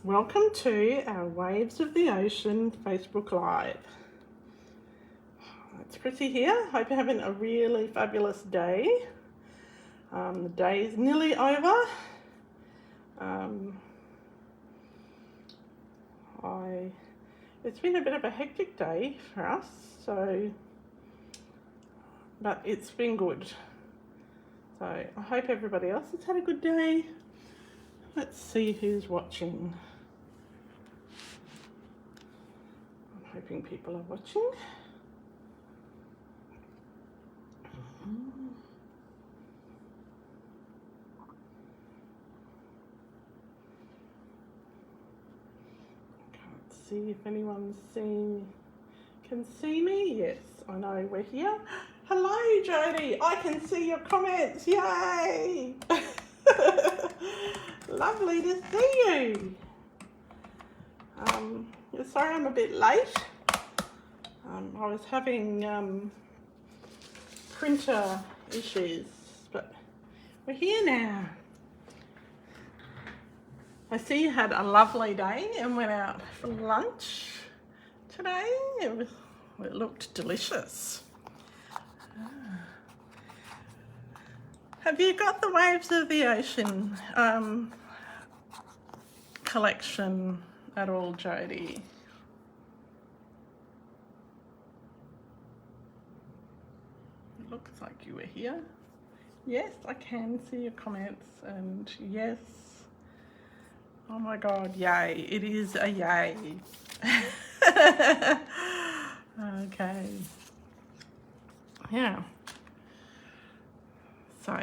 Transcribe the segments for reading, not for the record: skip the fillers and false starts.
Welcome to our Waves of the Ocean Facebook Live. It's Chrissy here. Hope you're having a really fabulous day. The day is nearly over. It's been a bit of a hectic day for us, but it's been good. So I hope everybody else has had a good day. Let's see who's watching. I'm hoping people are watching. Can't see if anyone's can see me. Yes, I know we're here. Hello, Jodie. I can see your comments. Yay! Lovely to see you. Sorry I'm a bit late. I was having printer issues, but we're here now. I see you had a lovely day and went out for lunch today. It looked delicious. Have you got the Waves of the Ocean collection at all, Jodie? It looks like you were here. Yes, I can see your comments, and yes. Oh my God, yay. It is a yay. Okay. Yeah. So,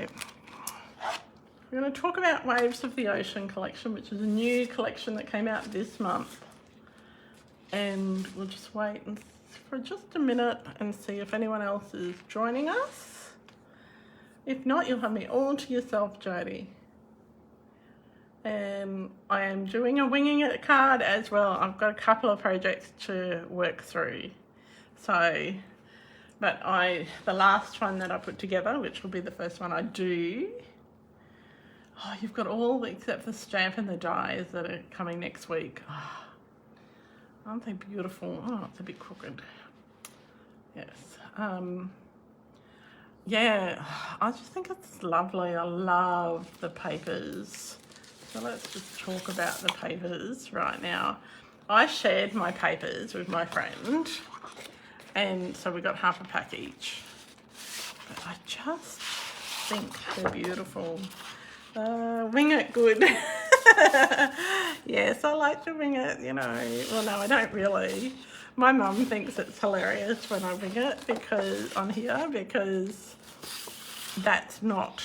we're going to talk about Waves of the Ocean collection, which is a new collection that came out this month. And we'll just wait for just a minute and see if anyone else is joining us. If not, you'll have me all to yourself, Jodie. And I am doing a winging it card as well. I've got a couple of projects to work through. So, but the last one that I put together, which will be the first one I do. Oh, you've got all except the stamp and the dies that are coming next week. Oh, aren't they beautiful? Oh, it's a bit crooked. Yes. Yeah, I just think it's lovely. I love the papers. So let's just talk about the papers right now. I shared my papers with my friend, and so we got half a pack each. But I just think they're beautiful. Wing it good. Yes, I like to wing it, you know. Well, no, I don't really. My mum thinks it's hilarious when I wing it because that's not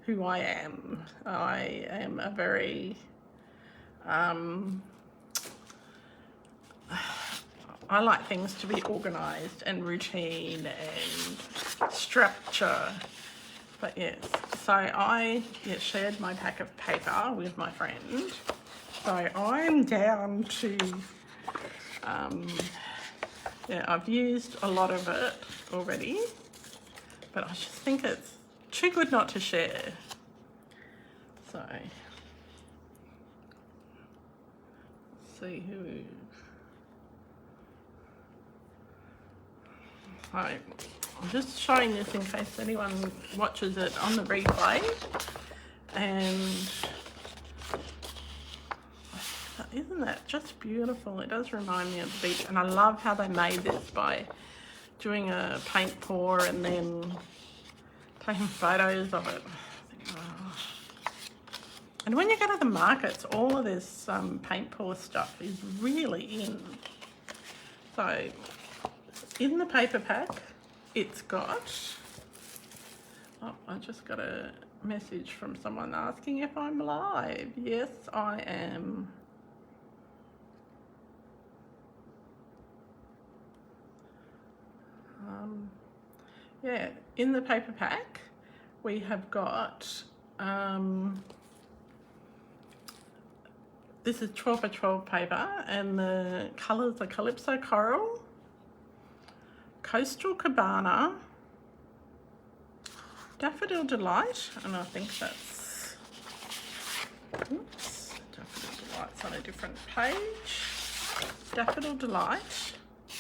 who I am. I am a very I like things to be organised and routine and structure. But yes, so I shared my pack of paper with my friend. So I'm down to I've used a lot of it already, but I just think it's too good not to share. So, let's see who. I'm just showing this in case anyone watches it on the replay. And isn't that just beautiful? It does remind me of the beach, and I love how they made this by doing a paint pour and then taking photos of it. And when you go to the markets, all of this paint pour stuff is really in. So in the paper pack, it's got, oh, I just got a message from someone asking if I'm live. Yes, I am. Yeah, in the paper pack, we have got, this is 12 by 12 paper, and the colours are Calypso Coral, Coastal Cabana, Daffodil Delight, and I think that's, oops, Daffodil Delight It's on a different page. Daffodil Delight. So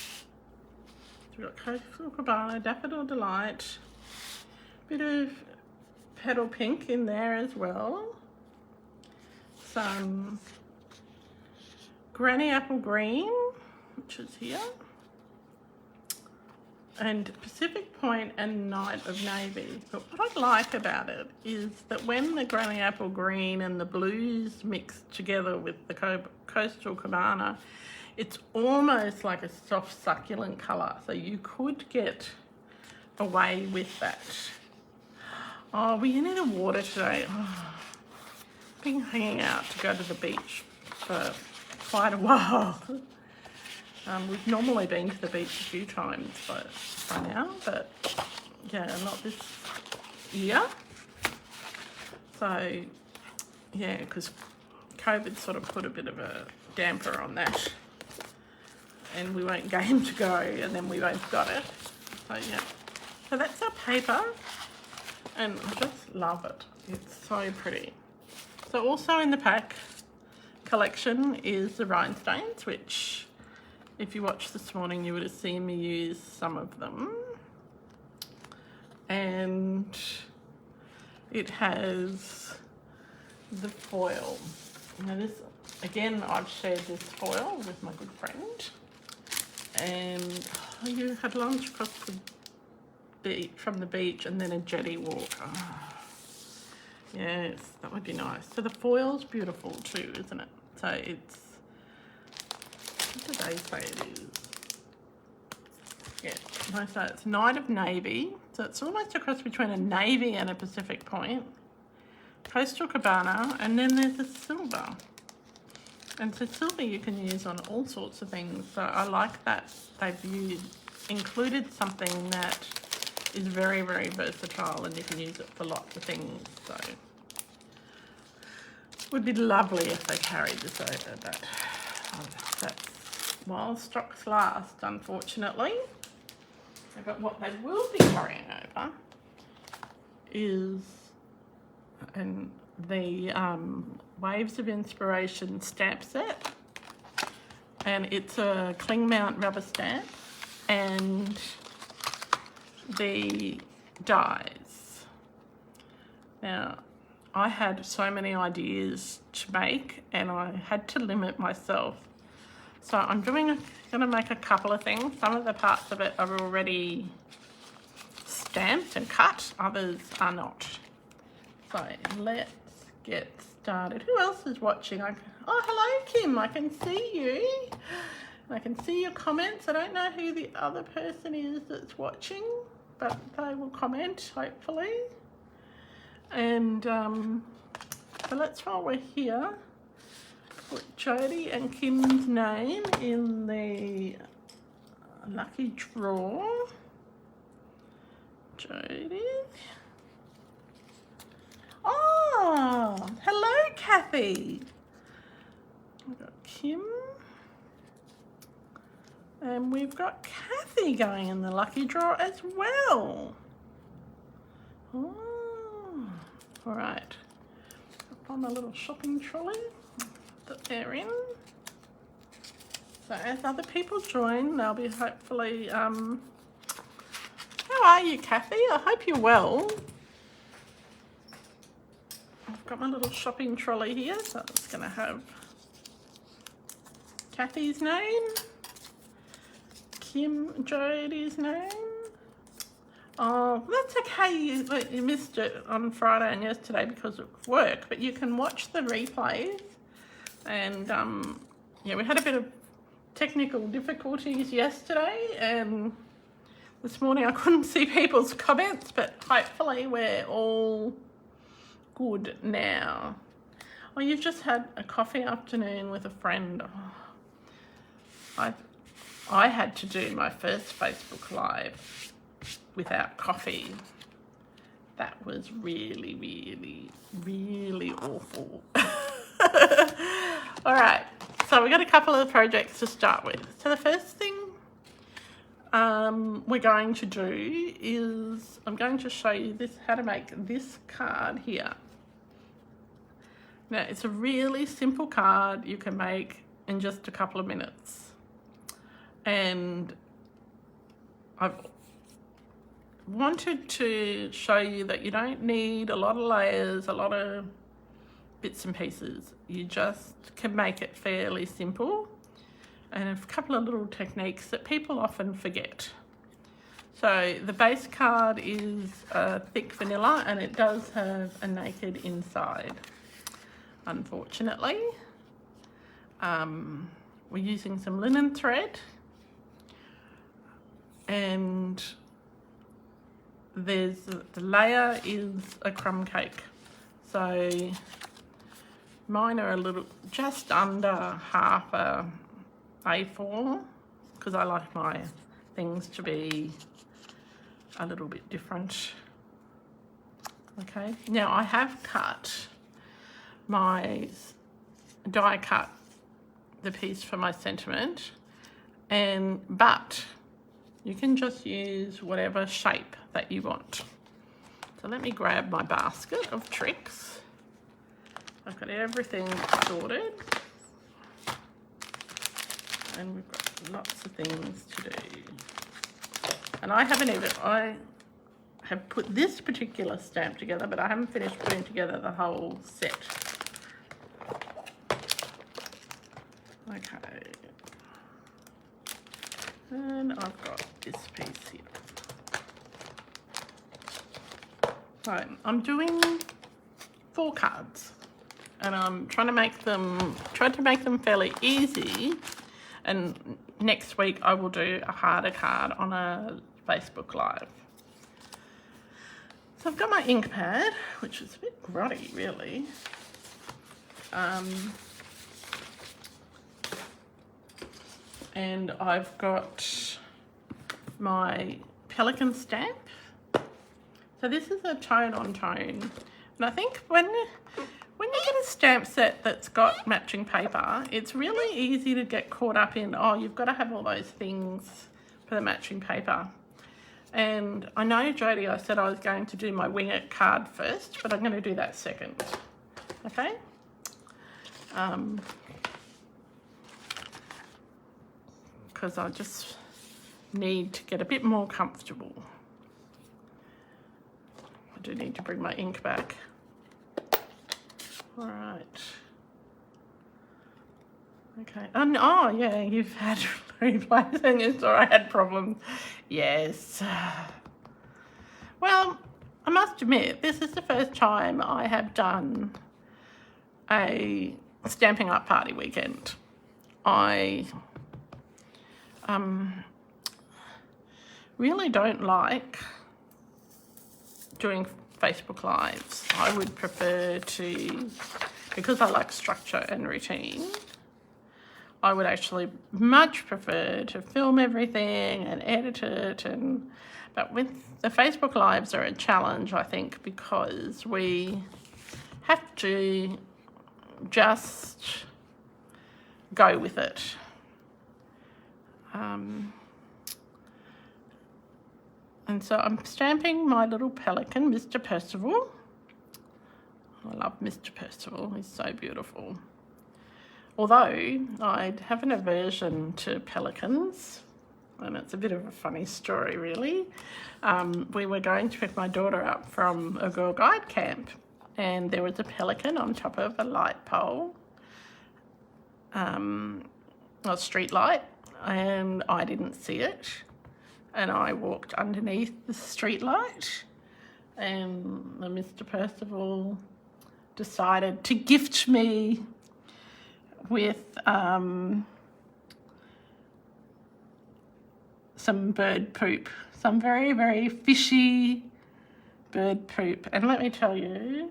we've got Coastal Cabana, Daffodil Delight, bit of Petal Pink in there as well. Some Granny Apple Green, which is here. And Pacific Point and Night of Navy. But what I like about it is that when the Granny Apple Green and the blues mix together with the Coastal Cabana, it's almost like a soft succulent colour. So you could get away with that. Oh, we need a water today. Oh, I've been hanging out to go to the beach for quite a while. We've normally been to the beach a few times by now, but yeah, not this year. So yeah, because COVID sort of put a bit of a damper on that, and we weren't game to go, and then we both got it. So yeah, so that's our paper, and I just love it. It's so pretty. So also in the pack collection is the rhinestones, which if you watched this morning, you would have seen me use some of them. And it has the foil. Now this, again, I've shared this foil with my good friend. And you had lunch across the beach, from the beach, and then a jetty walk. Oh, yes, that would be nice. So the foil's beautiful too, isn't it? So it's, what do they say it is? Yeah, no, so it's Night of Navy. So it's almost a cross between a navy and a Pacific Point. Coastal Cabana, and then there's a silver. And so silver you can use on all sorts of things. So I like that they've included something that is very, very versatile, and you can use it for lots of things. So it would be lovely if they carried this over, but that's while stocks last, unfortunately. But what they will be carrying over is the Waves of Inspiration stamp set, and it's a cling mount rubber stamp and the dies. Now I had so many ideas to make and I had to limit myself, so I'm going to make a couple of things. Some of the parts of it are already stamped and cut, others are not. So let's get started. Who else is watching? Oh, hello Kim, I can see you. I can see your comments. I don't know who the other person is that's watching, but they will comment hopefully. And so let's, while we're here, put Jodie and Kim's name in the lucky draw. Jodie. Oh, hello Kathy. We've got Kim. And we've got Kathy going in the lucky draw as well. Oh, all right. Up on the little shopping trolley that they're in. So as other people join, they'll be hopefully, how are you, Kathy? I hope you're well. I've got my little shopping trolley here, so it's going to have Kathy's name, Kim, Jodie's name. Oh, that's okay. You missed it on Friday and yesterday because of work, but you can watch the replays. And yeah, we had a bit of technical difficulties yesterday, and this morning I couldn't see people's comments, but hopefully we're all good now. Oh, you've just had a coffee afternoon with a friend. Oh, I had to do my first Facebook Live without coffee. That was really, really, really awful. All right, so we got a couple of projects to start with. So the first thing we're going to do is I'm going to show you this, how to make this card here. Now, it's a really simple card you can make in just a couple of minutes. And I've wanted to show you that you don't need a lot of layers, a lot of bits and pieces. You just can make it fairly simple, and a couple of little techniques that people often forget. So the base card is thick vanilla, and it does have a naked inside. Unfortunately, we're using some linen thread, and the layer is a crumb cake. So mine are a little, just under half a A4, because I like my things to be a little bit different. Okay, now I have cut my die cut the piece for my sentiment, but you can just use whatever shape that you want. So let me grab my basket of tricks. I've got everything sorted, and we've got lots of things to do. And I have put this particular stamp together, but I haven't finished putting together the whole set. Okay. And I've got this piece here. So I'm doing 4 cards, and I'm trying to make them fairly easy. And next week I will do a harder card on a Facebook Live. So I've got my ink pad, which is a bit grotty really. And I've got my Pelican stamp. So this is a tone on tone. And I think when you get a stamp set that's got matching paper, it's really easy to get caught up in, oh, you've got to have all those things for the matching paper. And I know, Jodie, I said I was going to do my Wing It card first, but I'm going to do that second. Okay? Because I just need to get a bit more comfortable. I do need to bring my ink back. All right. Okay. Oh, yeah, you've had replays and you saw I had problems. Yes. Well, I must admit, this is the first time I have done a Stampin' Up party weekend. I really don't like doing Facebook Lives. I would prefer to, because I like structure and routine, I would actually much prefer to film everything and edit it. But with the Facebook Lives are a challenge, I think, because we have to just go with it. And so I'm stamping my little pelican, Mr. Percival. I love Mr. Percival, he's so beautiful. Although I have an aversion to pelicans, and it's a bit of a funny story really. We were going to pick my daughter up from a Girl Guide camp, and there was a pelican on top of a light pole, a street light, and I didn't see it. And I walked underneath the street light, and Mr. Percival decided to gift me with some bird poop, some very, very fishy bird poop. And let me tell you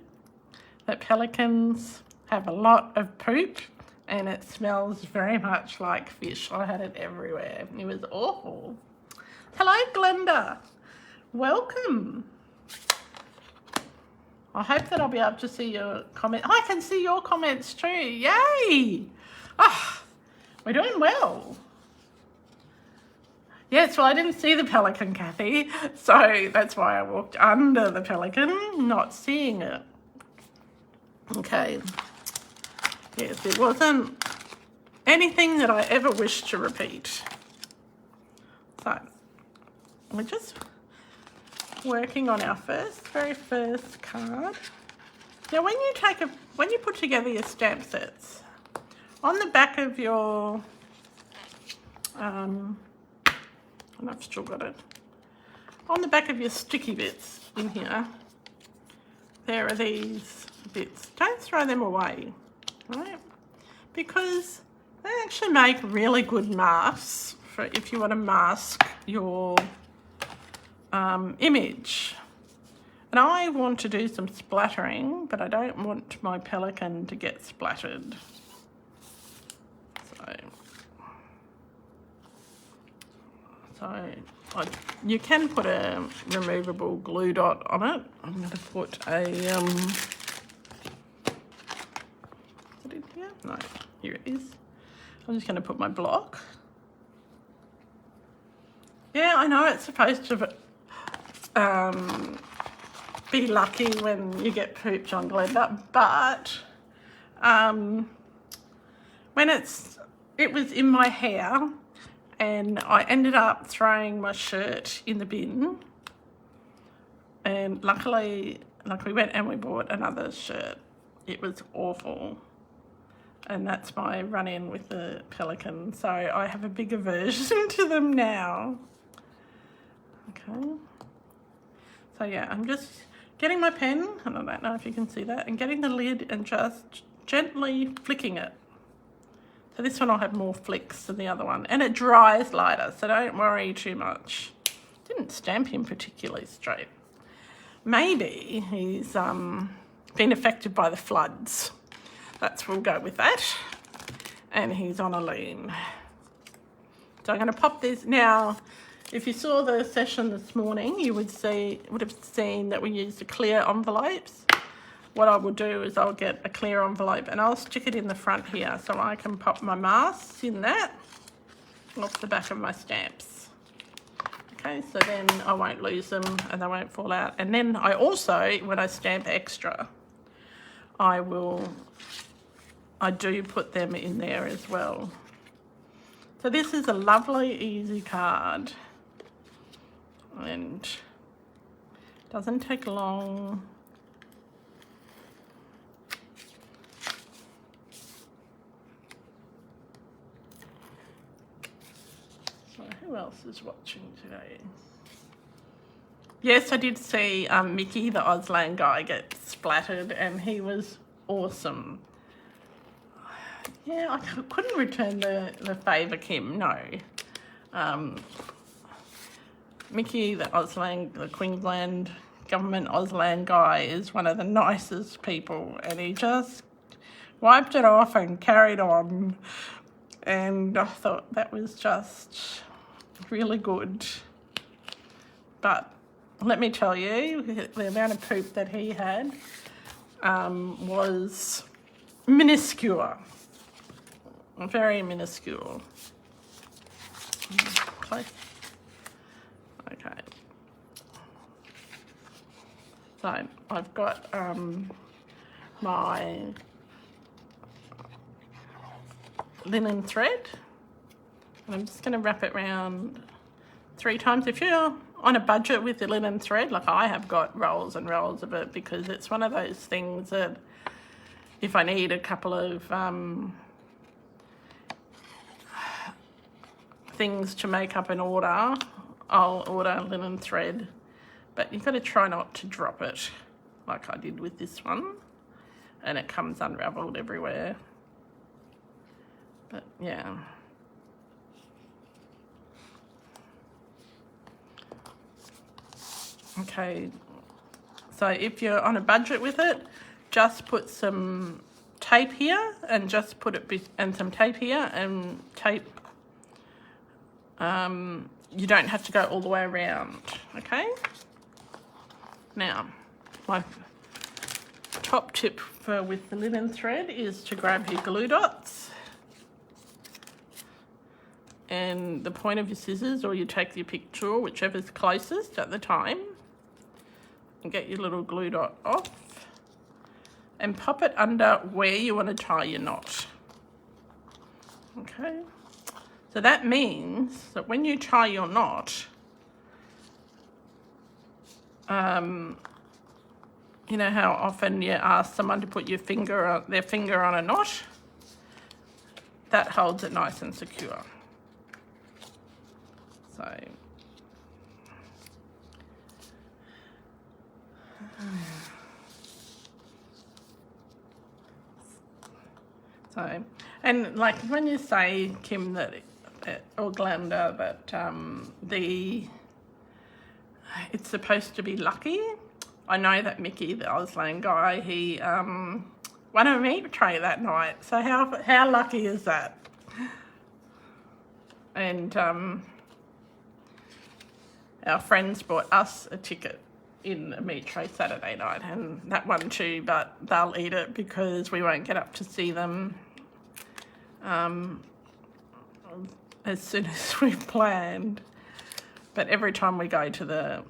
that pelicans have a lot of poop, and it smells very much like fish. I had it everywhere. It was awful. Hello, Glenda. Welcome. I hope that I'll be able to see your comment. I can see your comments too. Yay! Ah, we're doing well. Yes, well, I didn't see the pelican, Kathy, so that's why I walked under the pelican, not seeing it. Okay, yes, it wasn't anything that I ever wished to repeat. So we're just working on our very first card. Now when you put together your stamp sets, on the back of your and I've still got it, on the back of your sticky bits in here, there are these bits. Don't throw them away, right? Because they actually make really good masks for if you want to mask your image. And I want to do some splattering, but I don't want my pelican to get splattered. So you can put a removable glue dot on it. I'm going to put a, is it in here? No, here it is. I'm just going to put my block. Yeah, I know it's supposed to be lucky when you get pooped on Glenda, but when it was in my hair, and I ended up throwing my shirt in the bin, and luckily, we went and we bought another shirt. It was awful, and that's my run-in with the pelican. So I have a big aversion to them now. Okay. So yeah, I'm just getting my pen, and I don't know if you can see that, and getting the lid and just gently flicking it. So this one will have more flicks than the other one, and it dries lighter, so don't worry too much. Didn't stamp him particularly straight. Maybe he's been affected by the floods. We'll go with that. And he's on a lean. So I'm going to pop this now. If you saw the session this morning, you would have seen that we used the clear envelopes. What I will do is I'll get a clear envelope and I'll stick it in the front here so I can pop my masks in that off the back of my stamps. Okay, so then I won't lose them and they won't fall out. And then I also, when I stamp extra, I do put them in there as well. So this is a lovely, easy card, and doesn't take long. So who else is watching today? Yes, I did see Mickey, the Auslan guy, get splattered, and he was awesome. Yeah, I couldn't return the favour, Kim, no. Mickey, the Queensland government Auslan guy, is one of the nicest people, and he just wiped it off and carried on. And I thought that was just really good. But let me tell you, the amount of poop that he had was minuscule. Very minuscule. Okay. So I've got my linen thread, and I'm just going to wrap it around 3 times. If you're on a budget with the linen thread, like I have got rolls and rolls of it, because it's one of those things that if I need a couple of things to make up an order, I'll order linen thread. But you've got to try not to drop it like I did with this one, and it comes unravelled everywhere. But yeah. Okay, so if you're on a budget with it, just put some tape here and just put it, and some tape here and tape. You don't have to go all the way around, okay? Now, my top tip with the linen thread is to grab your glue dots and the point of your scissors, or you take your pick tool, whichever's closest at the time, and get your little glue dot off. and pop it under where you want to tie your knot. Okay, so that means that when you tie your knot, you know how often you ask someone to put their finger on a knot? That holds it nice and secure. So, and like when you say, Kim, that or Glenda, that it's supposed to be lucky. I know that Mickey, the Auslan guy, he won a meat tray that night. So how lucky is that? And our friends bought us a ticket in a meat tray Saturday night, and that one too, but they'll eat it because we won't get up to see them as soon as we've planned. But every time we go to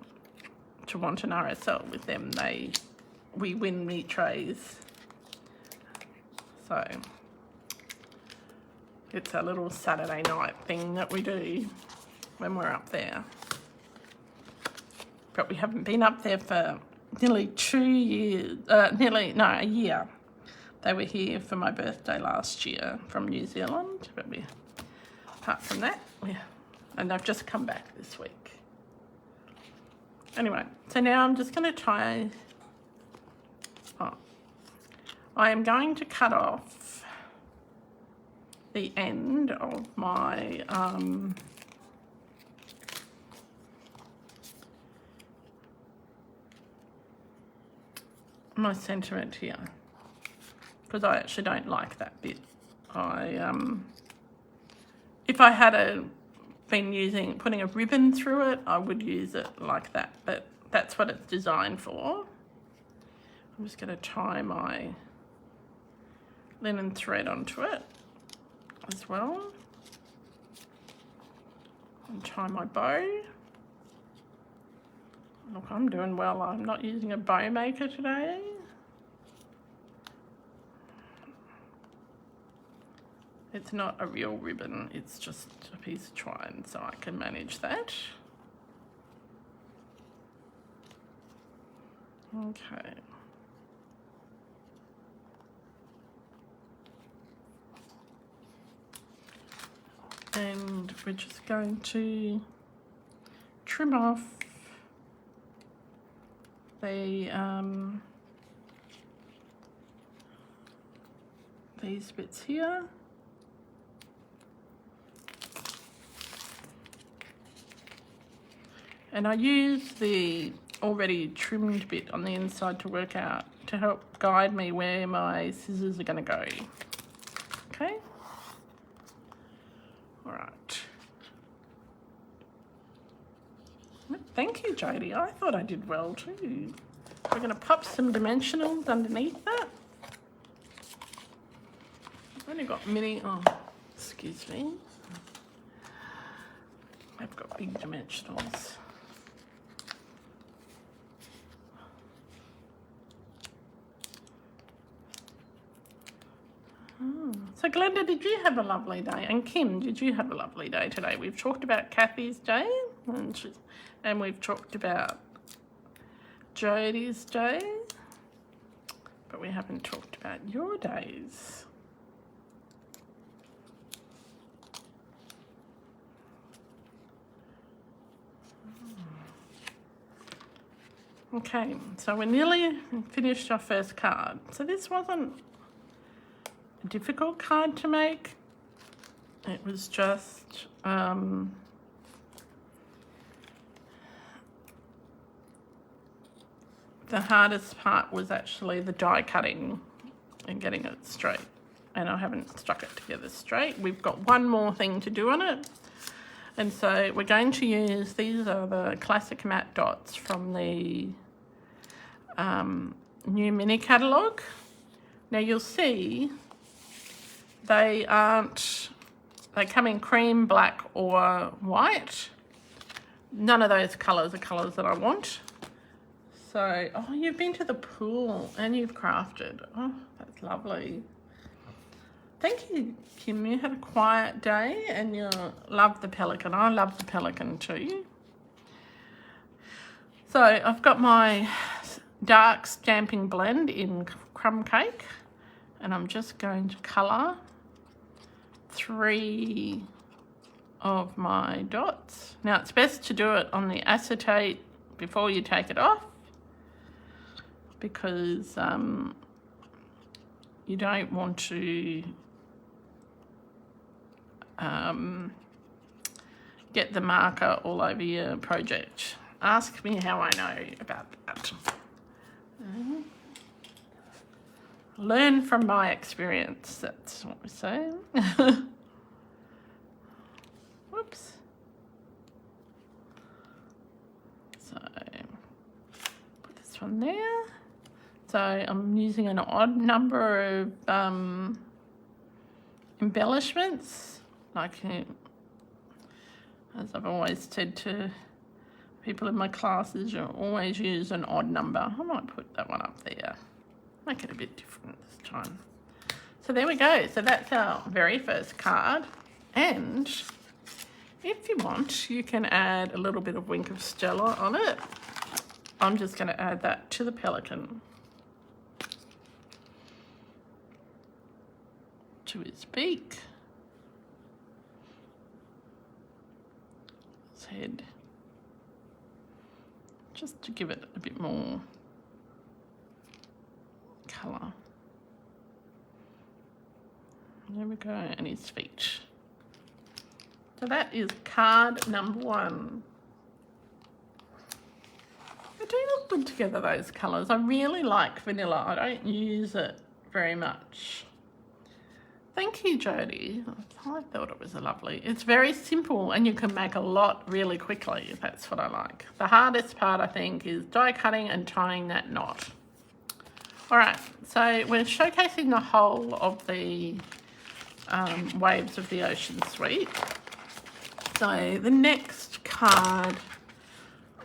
want an RSL with them, we win meat trays. So it's a little Saturday night thing that we do when we're up there. But we haven't been up there for nearly 2 years, a year. They were here for my birthday last year from New Zealand, but apart from that, and they've just come back this week. Anyway, so now I'm just going to tie, I am going to cut off the end of my my sentiment here, because I actually don't like that bit. If I had been putting a ribbon through it, I would use it like that, but that's what it's designed for. I'm just going to tie my linen thread onto it as well, and tie my bow. Look, I'm doing well. I'm not using a bow maker today. It's not a real ribbon, it's just a piece of twine, so I can manage that. Okay. And we're just going to trim off these bits here. And I use the already trimmed bit on the inside to help guide me where my scissors are going to go. Okay? All right. Thank you, Jodie. I thought I did well too. We're going to pop some dimensionals underneath that. I've only got excuse me. I've got big dimensionals. So Glenda, did you have a lovely day? And Kim, did you have a lovely day today? We've talked about Kathy's day, and we've talked about Jodie's day, but we haven't talked about your days. Okay, so we're nearly finished our first card. So this wasn't a difficult card to make. It was just the hardest part was actually the die cutting and getting it straight. And I haven't stuck it together straight. We've got one more thing to do on it. And so we're going to use, these are the classic matte dots from the new mini catalogue. Now you'll see they come in cream, black or white. None of those colours are colours that I want. So, oh, you've been to the pool and you've crafted. Oh, that's lovely. Thank you, Kim. You had a quiet day and you love the pelican. I love the pelican too. So I've got my dark stamping blend in crumb cake, and I'm just going to colour 3 of my dots. Now it's best to do it on the acetate before you take it off, because you don't want to get the marker all over your project. Ask me how I know about that. Learn from my experience, that's what we say. Whoops. So, put this one there. So I'm using an odd number of embellishments, like as I've always said to people in my classes, you always use an odd number. I might put that one up there, make it a bit different this time. So there we go. So that's our very first card, and if you want, you can add a little bit of Wink of Stella on it. I'm just going to add that to the pelican, to his beak, his head, just to give it a bit more colour. There we go, and his feet. So that is card number 1. They do look good together, those colours. I really like vanilla. I don't use it very much. Thank you, Jodie. I thought it was lovely. It's very simple and you can make a lot really quickly. That's what I like. The hardest part, I think, is die cutting and tying that knot. All right, so we're showcasing the whole of the Waves of the Ocean suite. So the next card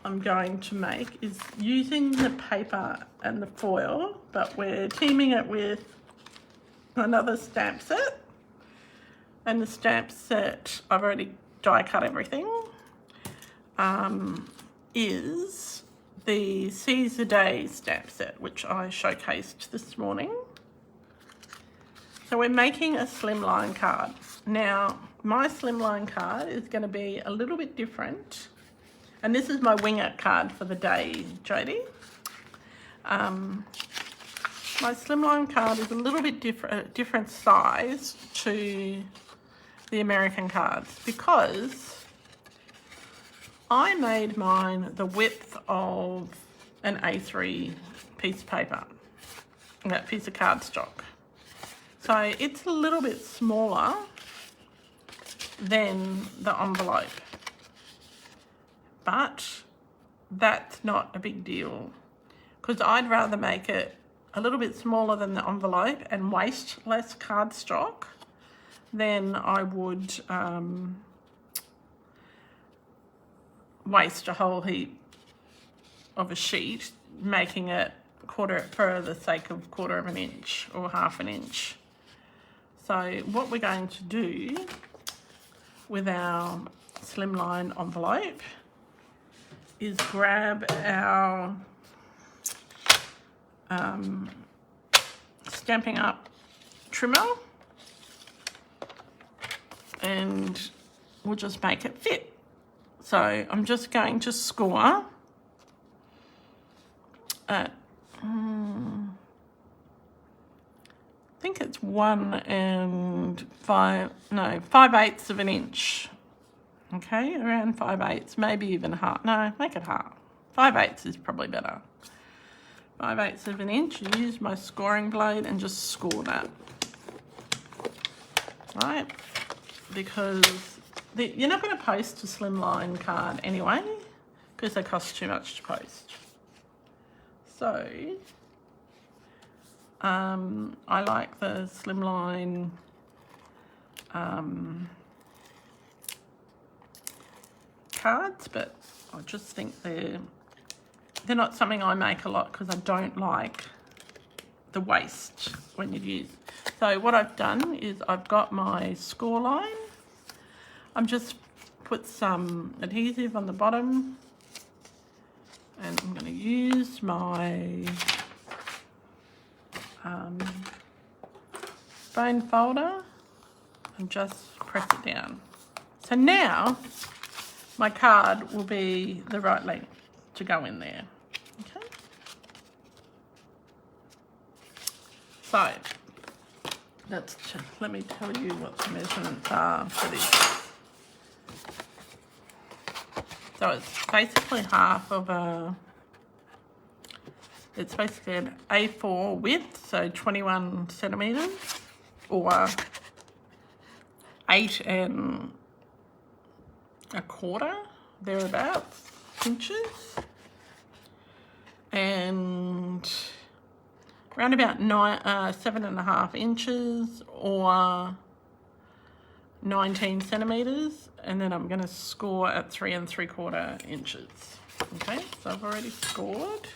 I'm going to make is using the paper and the foil, but we're teaming it with another stamp set. And the stamp set, I've already die cut everything, is the Seize the Day stamp set, which I showcased this morning. So we're making a slimline card. Now, my slimline card is going to be a little bit different. And this is my wing it card for the day, Jodie. My slimline card is a little bit different size to the American cards, because I made mine the width of an A3 piece of paper, that piece of cardstock. So it's a little bit smaller than the envelope, but that's not a big deal, because I'd rather make it a little bit smaller than the envelope and waste less cardstock than I would waste a whole heap of a sheet making it for the sake of 1/4 of an inch or 1/2 an inch. So what we're going to do with our slimline envelope is grab our Stampin' Up trimmer, and we'll just make it fit. So I'm just going to score at, I think it's 5/8 of an inch. Okay, around 5/8, maybe even half. No, make it half. 5/8 is probably better. 5/8 of an inch. Use my scoring blade and just score that. Right? Because you're not going to post a slimline card anyway, because they cost too much to post. So I like the slimline cards, but I just think they're they're not something I make a lot because I don't like the waste when you use. So what I've done is I've got my score line. I'm just put some adhesive on the bottom, and I'm going to use my bone folder and just press it down. So now my card will be the right length to go in there. Okay. So let me tell you what the measurements are for this. So it's basically half of it's basically an A4 width, so 21 centimetres, or 8 1/4, thereabouts, inches, and around about 7.5 inches, or 19 centimetres, and then I'm going to score at 3 3/4 inches. Okay, so I've already scored.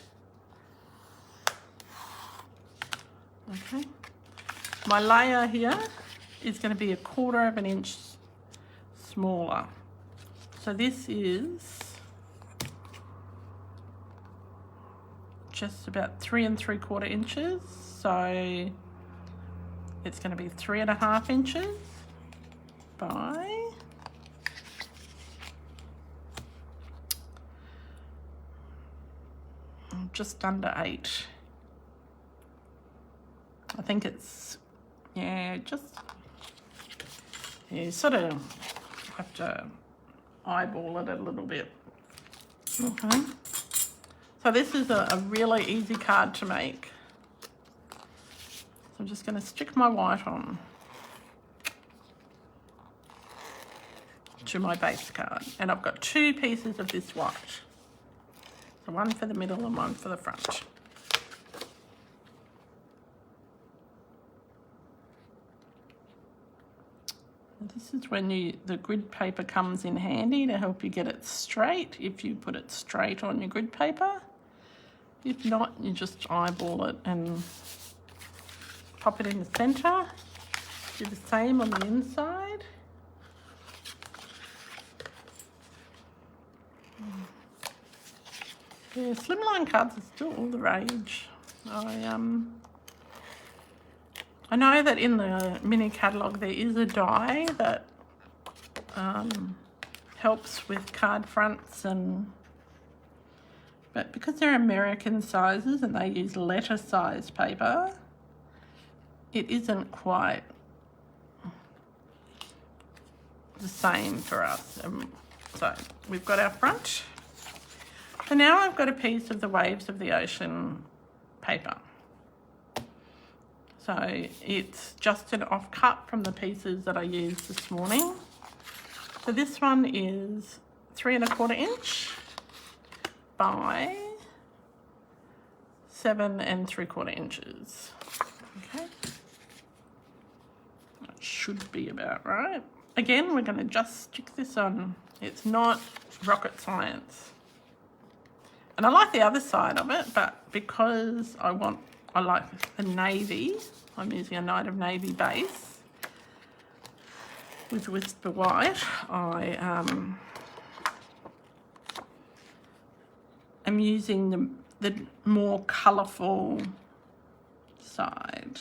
Okay, my layer here is going to be 1/4 of an inch smaller. So this is just about 3 3/4 inches. So it's going to be 3.5 inches by just under 8. I think it's, yeah, you sort of have to eyeball it a little bit. Okay. So this is a really easy card to make. So I'm just going to stick my white on to my base card. And I've got 2 pieces of this white. So one for the middle and one for the front. This is when the grid paper comes in handy to help you get it straight, if you put it straight on your grid paper. If not, you just eyeball it and pop it in the centre. Do the same on the inside. Yeah, slimline cards are still all the rage. I know that in the mini catalogue there is a die that helps with card fronts, but because they're American sizes and they use letter size paper, it isn't quite the same for us. So we've got our front. So now I've got a piece of the Waves of the Ocean paper. So it's just an offcut from the pieces that I used this morning. So this one is 3 1/4 inch by 7 3/4 inches. Okay, that should be about right. Again, we're going to just stick this on. It's not rocket science. And I like the other side of it, but because I like a navy, I'm using a Night of Navy base with Whisper White. I am using the more colourful side.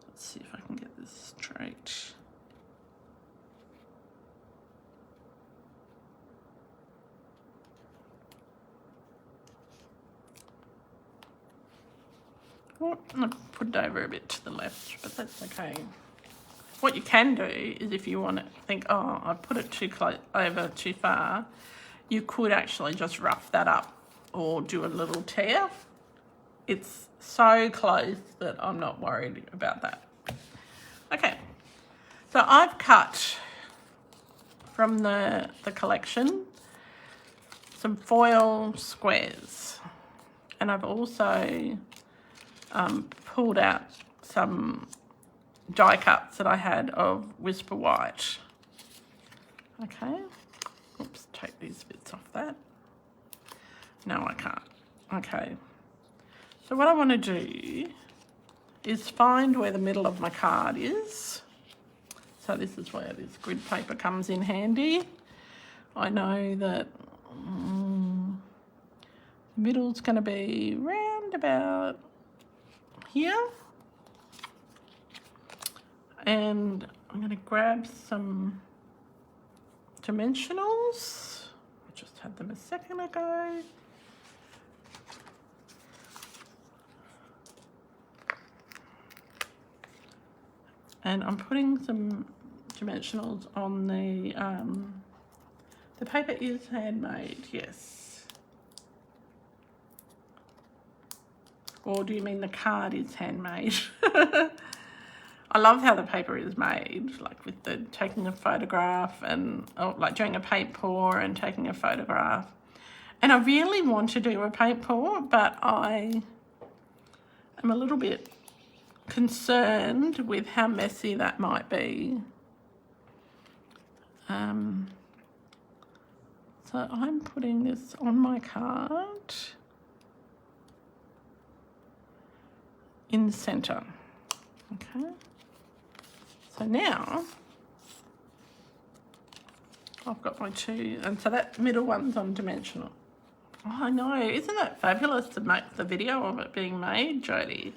Let's see if I can get this straight. Oh, I'll put it over a bit to the left, but that's okay. What you can do is, if you want to think, oh, I put it too close over too far, you could actually just rough that up or do a little tear. It's so close that I'm not worried about that. Okay, so I've cut from the collection some foil squares, and I've also pulled out some die cuts that I had of Whisper White. Okay, oops, take these bits off that. No, I can't. Okay. So what I want to do is find where the middle of my card is. So this is where this grid paper comes in handy. I know that the middle's going to be round about here. And I'm going to grab some dimensionals. I just had them a second ago. And I'm putting some dimensionals on the paper is handmade, yes. Or do you mean the card is handmade? I love how the paper is made, like with the taking a photograph and like doing a paint pour and taking a photograph. And I really want to do a paint pour, but I am a little bit concerned with how messy that might be. So I'm putting this on my card in the centre. Okay. So now I've got my two, and so that middle one's on dimensional. Oh, I know, isn't that fabulous to make the video of it being made, Jodie?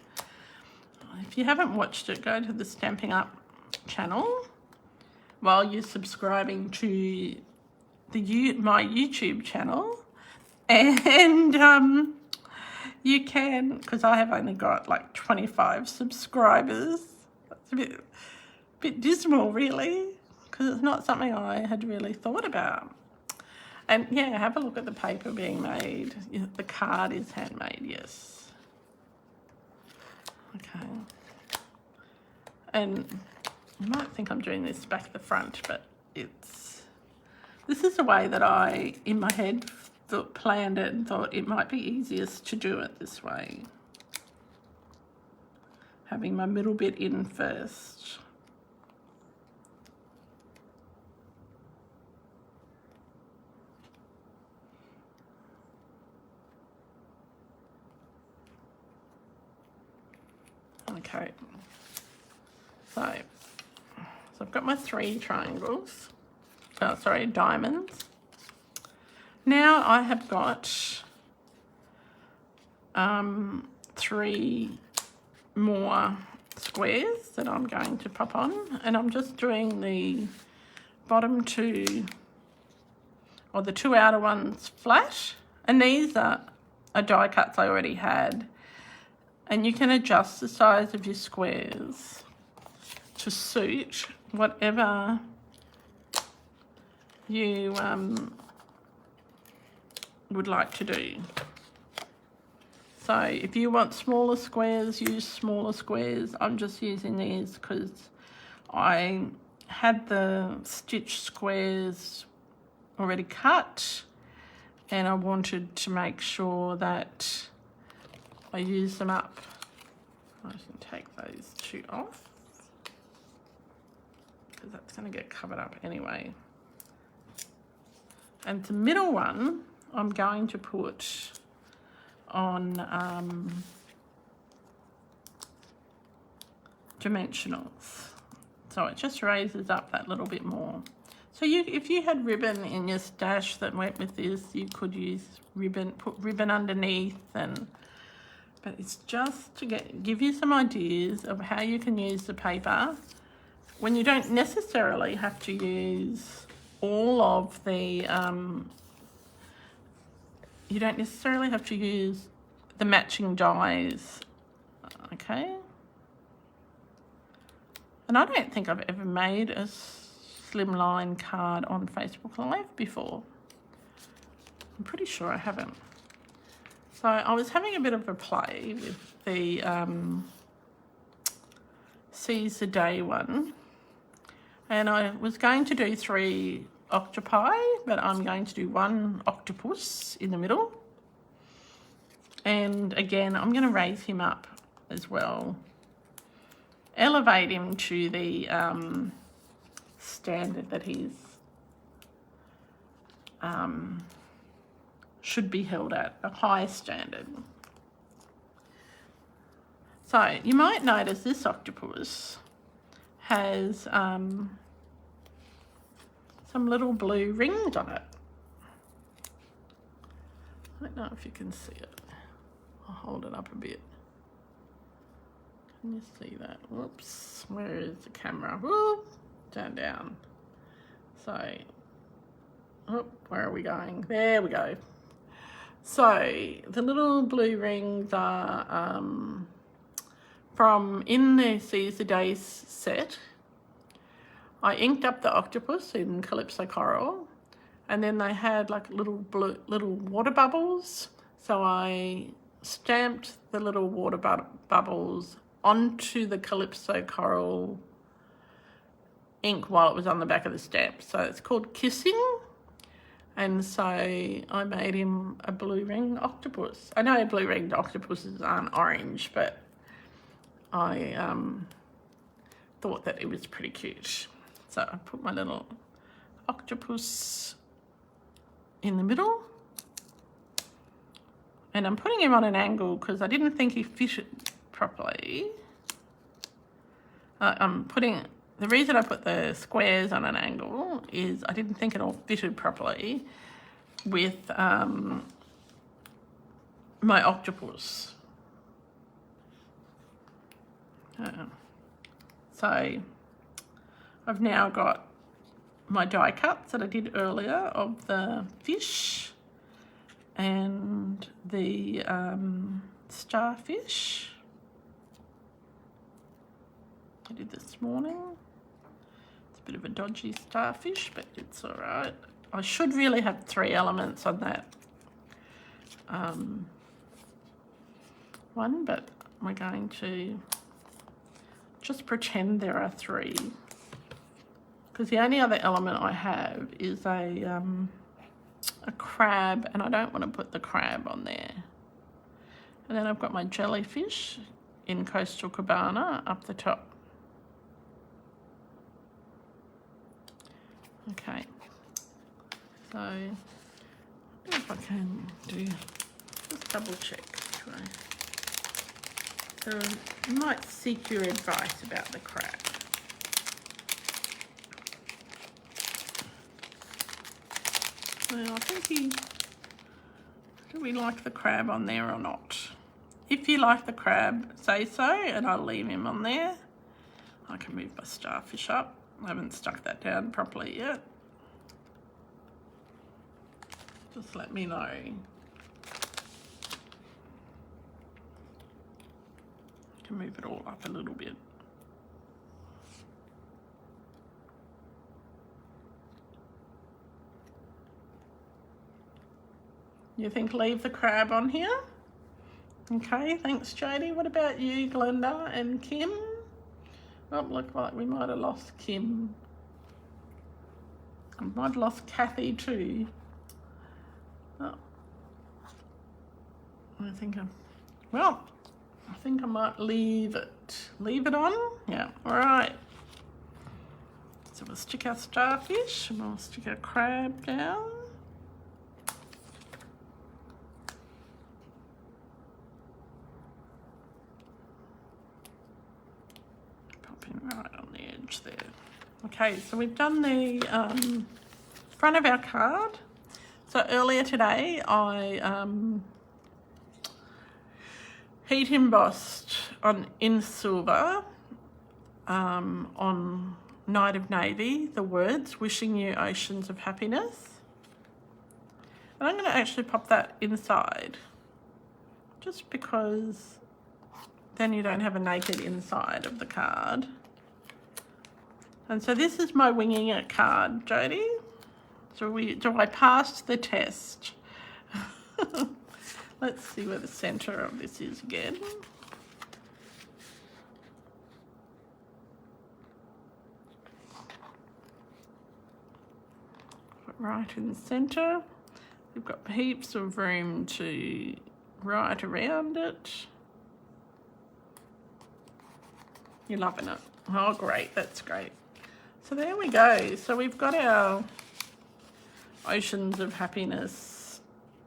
If you haven't watched it, go to the Stamping Up channel while you're subscribing to my YouTube channel, and you can, because I have only got like 25 subscribers. That's a bit dismal, really, because it's not something I had really thought about. And yeah, have a look at the paper being made. The card is handmade, yes. Okay. And you might think I'm doing this back at the front, but this is the way that I, in my head, planned it and thought it might be easiest to do it this way. Having my middle bit in first. Okay. So I've got my 3 triangles. Oh, sorry, diamonds. Now I have got 3 more squares that I'm going to pop on, and I'm just doing the bottom 2, or the 2 outer ones flat, and these are die cuts I already had, and you can adjust the size of your squares to suit whatever you would like to do. So if you want smaller squares, use smaller squares. I'm just using these because I had the stitch squares already cut, and I wanted to make sure that I use them up. I can take those 2 off because that's going to get covered up anyway. And the middle one I'm going to put on dimensionals, so it just raises up that little bit more. So if you had ribbon in your stash that went with this, you could use ribbon, put ribbon underneath, but it's just to give you some ideas of how you can use the paper when you don't necessarily have to use all of the you don't necessarily have to use the matching dies, okay? And I don't think I've ever made a Slimline card on Facebook Live before. I'm pretty sure I haven't. So I was having a bit of a play with the Seize the Day one, and I was going to do 3 octopi, but I'm going to do 1 octopus in the middle. And again, I'm going to raise him up as well. Elevate him to the standard that he's should be held at a high standard. So you might notice this octopus has some little blue rings on it. I don't know if you can see it. I'll hold it up a bit. Can you see that? Whoops, where is the camera? Whoop, down. So, where are we going? There we go. So the little blue rings are from in the Seize the Days set. I inked up the octopus in Calypso Coral, and then they had like little water bubbles. So I stamped the little water bubbles onto the Calypso Coral ink while it was on the back of the stamp. So it's called Kissing. And so I made him a blue ring octopus. I know blue ringed octopuses aren't orange, but I thought that it was pretty cute. So I put my little octopus in the middle. And I'm putting him on an angle because I didn't think he fitted properly. The reason I put the squares on an angle is I didn't think it all fitted properly with my octopus. So I've now got my die cuts that I did earlier of the fish and the starfish. I did this morning. It's a bit of a dodgy starfish, but it's all right. I should really have 3 elements on that one, but we're going to just pretend there are 3. Because the only other element I have is a crab, and I don't want to put the crab on there. And then I've got my jellyfish in Coastal Cabana up the top. Okay, so I wonder if I can just double check. So I might seek your advice about the crab. Well, I think do we like the crab on there or not? If you like the crab, say so, and I'll leave him on there. I can move my starfish up. I haven't stuck that down properly yet. Just let me know. I can move it all up a little bit. You think leave the crab on here? Okay, thanks Jodie. What about you, Glenda and Kim? Oh, look like we might have lost Kim. I might have lost Kathy too. Oh. I think I might leave it. Leave it on? Yeah, all right. So we'll stick our starfish and we'll stick our crab down. Right on the edge there. Okay, so we've done the front of our card. So earlier today I heat embossed in silver on Night of Navy the words "Wishing you oceans of happiness." And I'm going to actually pop that inside just because then you don't have a naked inside of the card. And so this is my winging it card, Jodie. So I passed the test? Let's see where the center of this is again. Right in the center. We've got heaps of room to write around it. You're loving it. Oh, great. That's great. So there we go. So we've got our Oceans of Happiness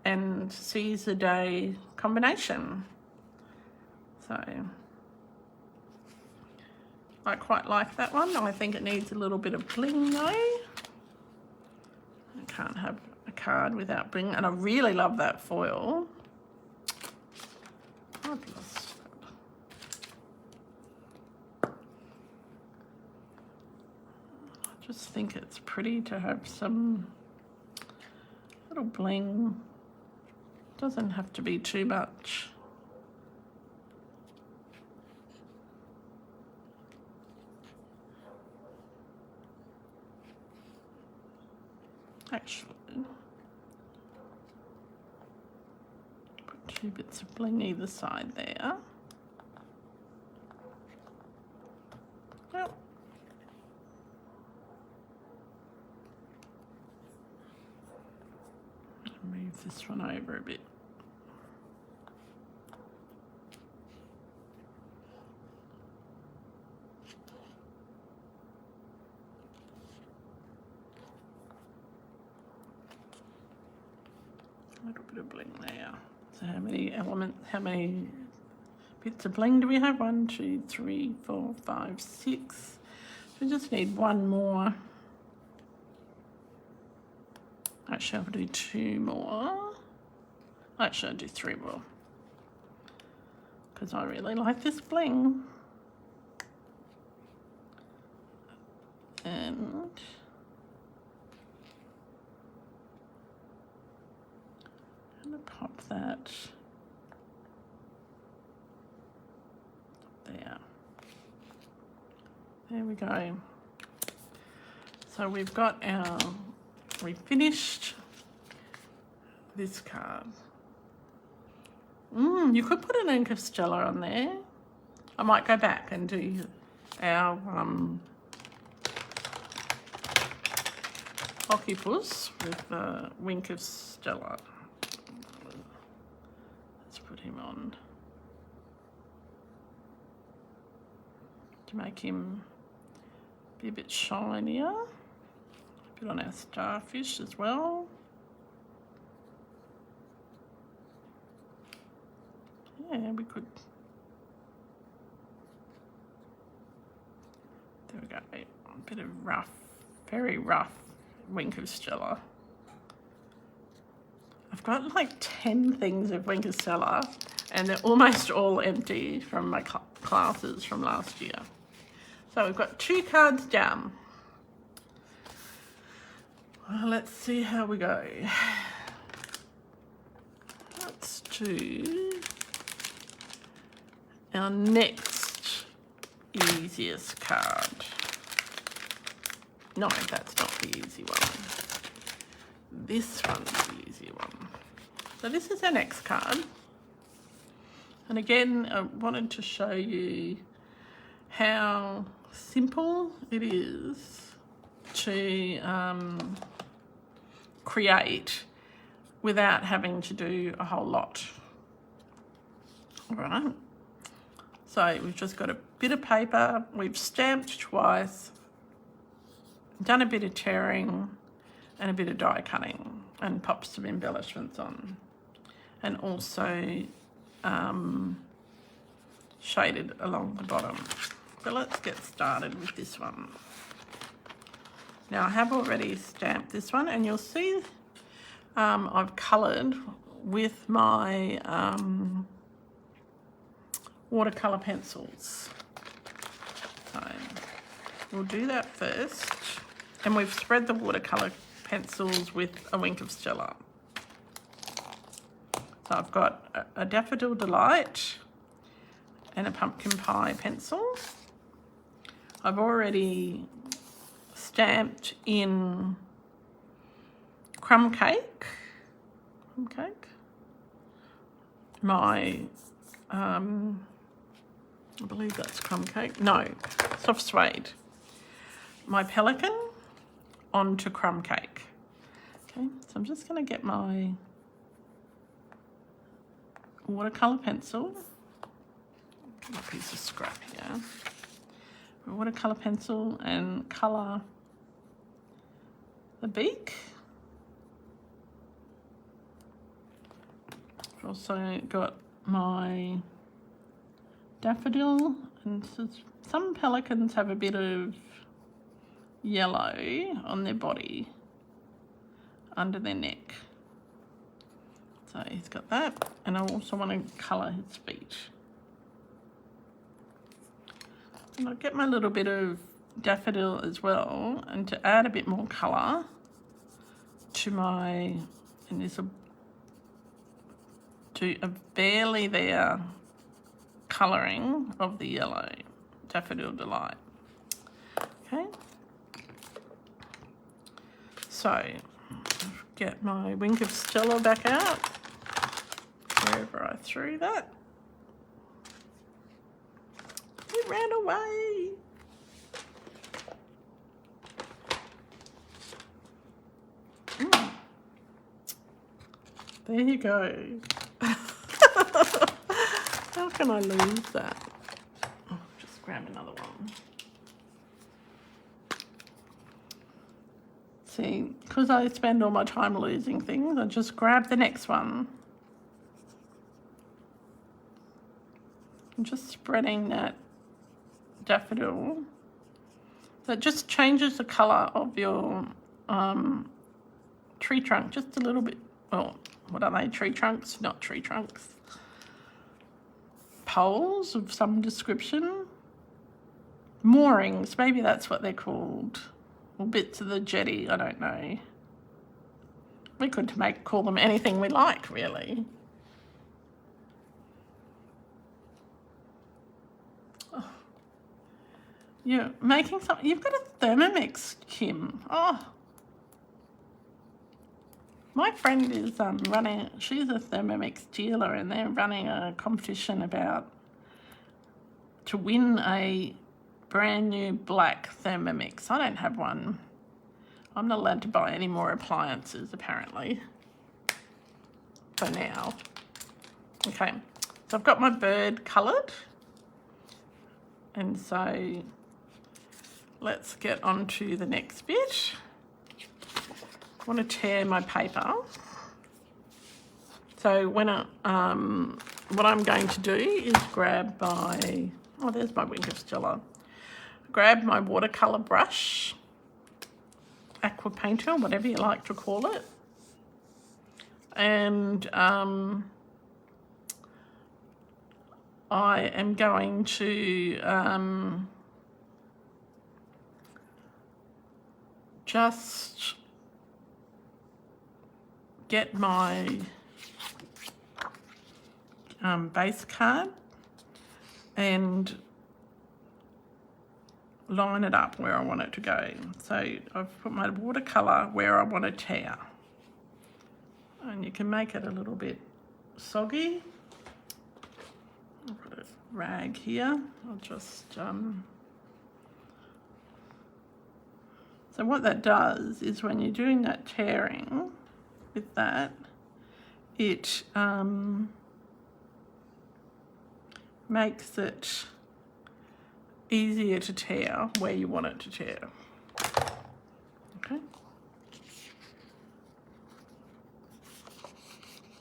and seize the day combination. So I quite like that one. I think it needs a little bit of bling though. I can't have a card without bling, and I really love that foil. I've lost it. I just think it's pretty to have some little bling. Doesn't have to be too much. Actually, put 2 bits of bling either side there. Well, move this one over a bit. A little bit of bling there. So how many bits of bling do we have? 1, 2, 3, 4, 5, 6. We just need one more. Actually, I'll do 2 more. Actually, I'll do 3 more. Because I really like this bling. And I'm going to pop that there. There we go. So we finished this card. You could put an ink of Stella on there. I might go back and do our octopus with the wink of Stella. Let's put him on to make him be a bit shinier. Put on our starfish as well. Yeah, we could. There we go. A bit of rough, very rough wink of Stella. I've got like 10 things of wink of Stella, and they're almost all empty from my classes from last year. So we've got 2 cards down. Well, let's see how we go. Let's do our next easiest card. No, that's not the easy one. This one's the easy one. So this is our next card. And again, I wanted to show you how simple it is to create without having to do a whole lot. All right. So we've just got a bit of paper, we've stamped twice, done a bit of tearing and a bit of die cutting, and popped some embellishments on, and also shaded along the bottom. So let's get started with this one. Now I have already stamped this one, and you'll see I've coloured with my watercolour pencils. So we'll do that first, and we've spread the watercolour pencils with a wink of Stella. So I've got a Daffodil Delight and a Pumpkin Pie pencil. I've already stamped in crumb cake, my I believe that's crumb cake. No, soft suede. My pelican onto crumb cake. Okay, so I'm just going to get my watercolour pencil. Get a piece of scrap here. My watercolour pencil and colour the beak. I've also got my daffodil, and some pelicans have a bit of yellow on their body under their neck. So he's got that, and I also want to colour his feet. And I'll get my little bit of daffodil as well, and to add a bit more colour to my, and this will do a barely there colouring of the yellow Daffodil Delight. Okay, so get my Wink of Stella back out wherever I threw that. It ran away. There you go. How can I lose that? Oh, just grab another one. See, because I spend all my time losing things, I just grab the next one. I'm just spreading that daffodil. So it just changes the colour of your tree trunk just a little bit. Well, what are they? Tree trunks? Not tree trunks. Poles of some description. Moorings, maybe that's what they're called. Or bits of the jetty, I don't know. We could call them anything we like, really. Oh. You're making something. You've got a Thermomix, Kim. Oh. My friend is running, she's a Thermomix dealer, and they're running a competition to win a brand new black Thermomix. I don't have one. I'm not allowed to buy any more appliances, apparently, for now. Okay, so I've got my bird coloured, and so let's get on to the next bit. I want to tear my paper. So when what I'm going to do is grab my, oh, there's my Wink of Stella. Grab my watercolour brush, aqua painter, whatever you like to call it, and I am going to just get my base card and line it up where I want it to go. So I've put my watercolour where I want to tear. And you can make it a little bit soggy. I've got a rag here. I'll just... So what that does is when you're doing that tearing with that, it makes it easier to tear where you want it to tear. Okay.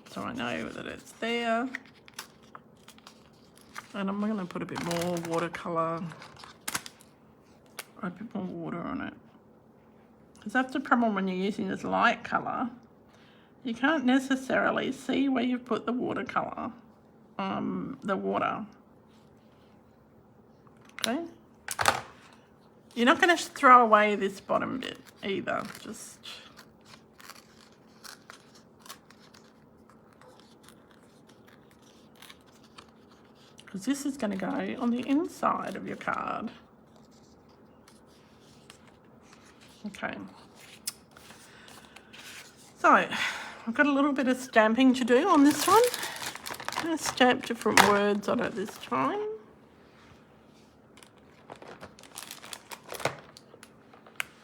So I know that it's there. And I'm going to put a bit more watercolour, a bit more water on it. Because that's the problem when you're using this light colour. You can't necessarily see where you've put the watercolour, the water. Okay. You're not going to throw away this bottom bit either. Just because this is going to go on the inside of your card. Okay. So I've got a little bit of stamping to do on this one. I'm going to stamp different words on it this time.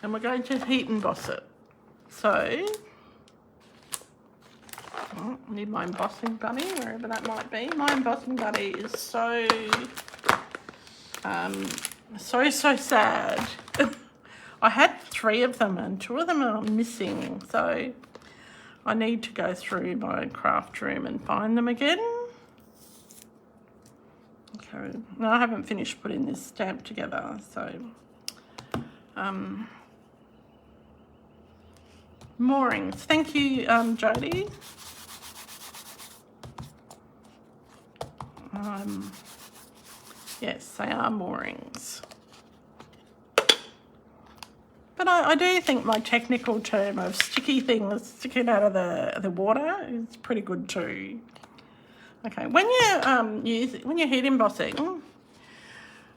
And we're going to heat emboss it. So, I need my embossing bunny, wherever that might be. My embossing bunny is so sad. I had 3 of them and 2 of them are missing. So I need to go through my craft room and find them again. Okay, no, I haven't finished putting this stamp together, so moorings. Thank you, Jodie. Yes, they are moorings. But I do think my technical term of sticky things sticking out of the water is pretty good too. Okay, when you're heat embossing,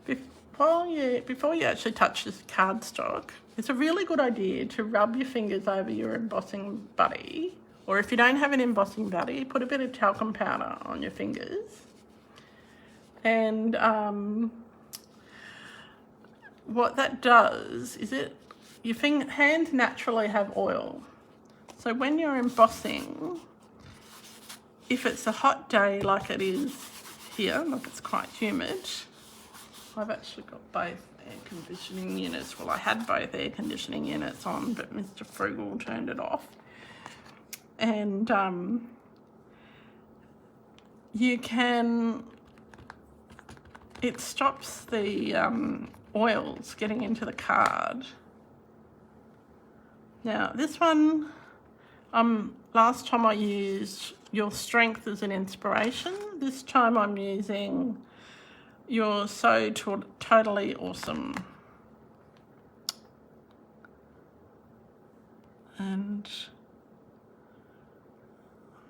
before you actually touch this cardstock, it's a really good idea to rub your fingers over your embossing buddy, or if you don't have an embossing buddy, put a bit of talcum powder on your fingers. And what that does is your hands naturally have oil. So when you're embossing, if it's a hot day like it is here, look, it's quite humid. I've actually got both air conditioning units. Well, I had both air conditioning units on, but Mr. Frugal turned it off. And it stops the oils getting into the card. Now this one, last time I used Your Strength as an inspiration. This time I'm using You're So Totally Awesome. And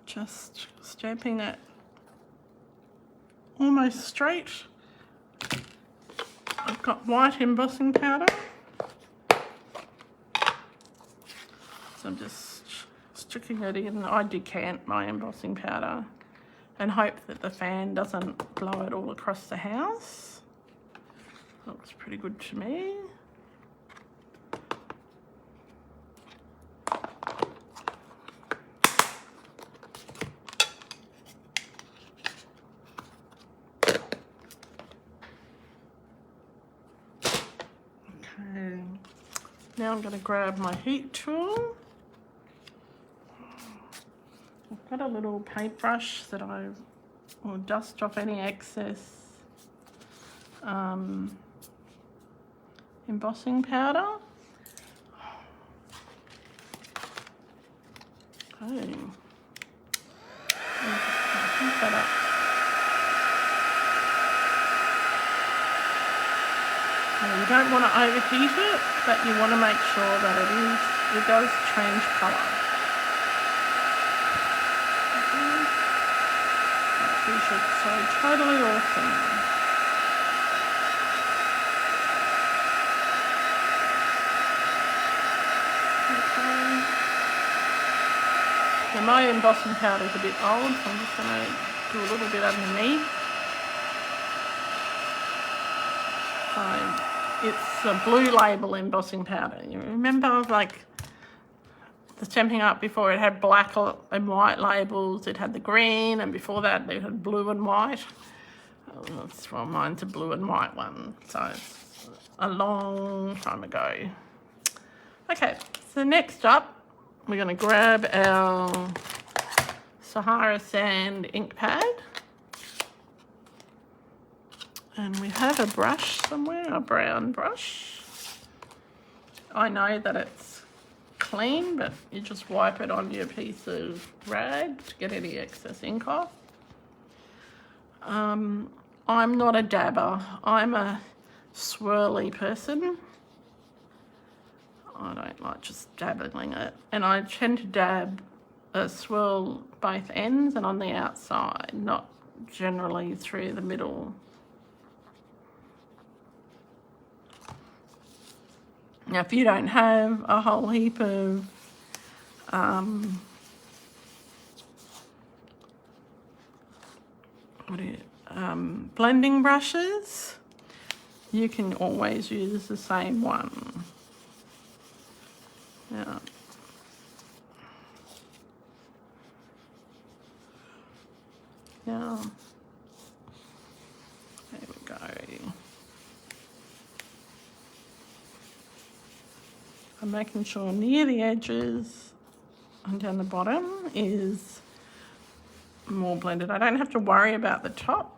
just stamping it almost straight. I've got white embossing powder. So I'm just sticking it in. I decant my embossing powder and hope that the fan doesn't blow it all across the house. Looks pretty good to me. Okay, now I'm going to grab my heat tool. I've got a little paintbrush that I will dust off any excess embossing powder. Okay. Heat that up. Now, you don't want to overheat it, but you want to make sure that it does change colour. So totally awesome. Okay. Now my embossing powder is a bit old, so I'm just going to do a little bit underneath. So it's a Blue Label embossing powder. You remember, like, the Stampin' Up before, it had black and white labels, it had the green, and before that it had blue and white. Well, mine's a blue and white one, so it's a long time ago. Okay, so next up, we're going to grab our Sahara Sand Ink Pad. And we have a brush somewhere, a brown brush. I know that it's clean, but you just wipe it on your piece of rag to get any excess ink off. I'm not a dabber. I'm a swirly person. I don't like just dabbling it. And I tend to dab swirl both ends and on the outside, not generally through the middle. Now, if you don't have a whole heap of blending brushes, you can always use the same one. Yeah. Yeah. There we go. I'm making sure near the edges and down the bottom is more blended. I don't have to worry about the top.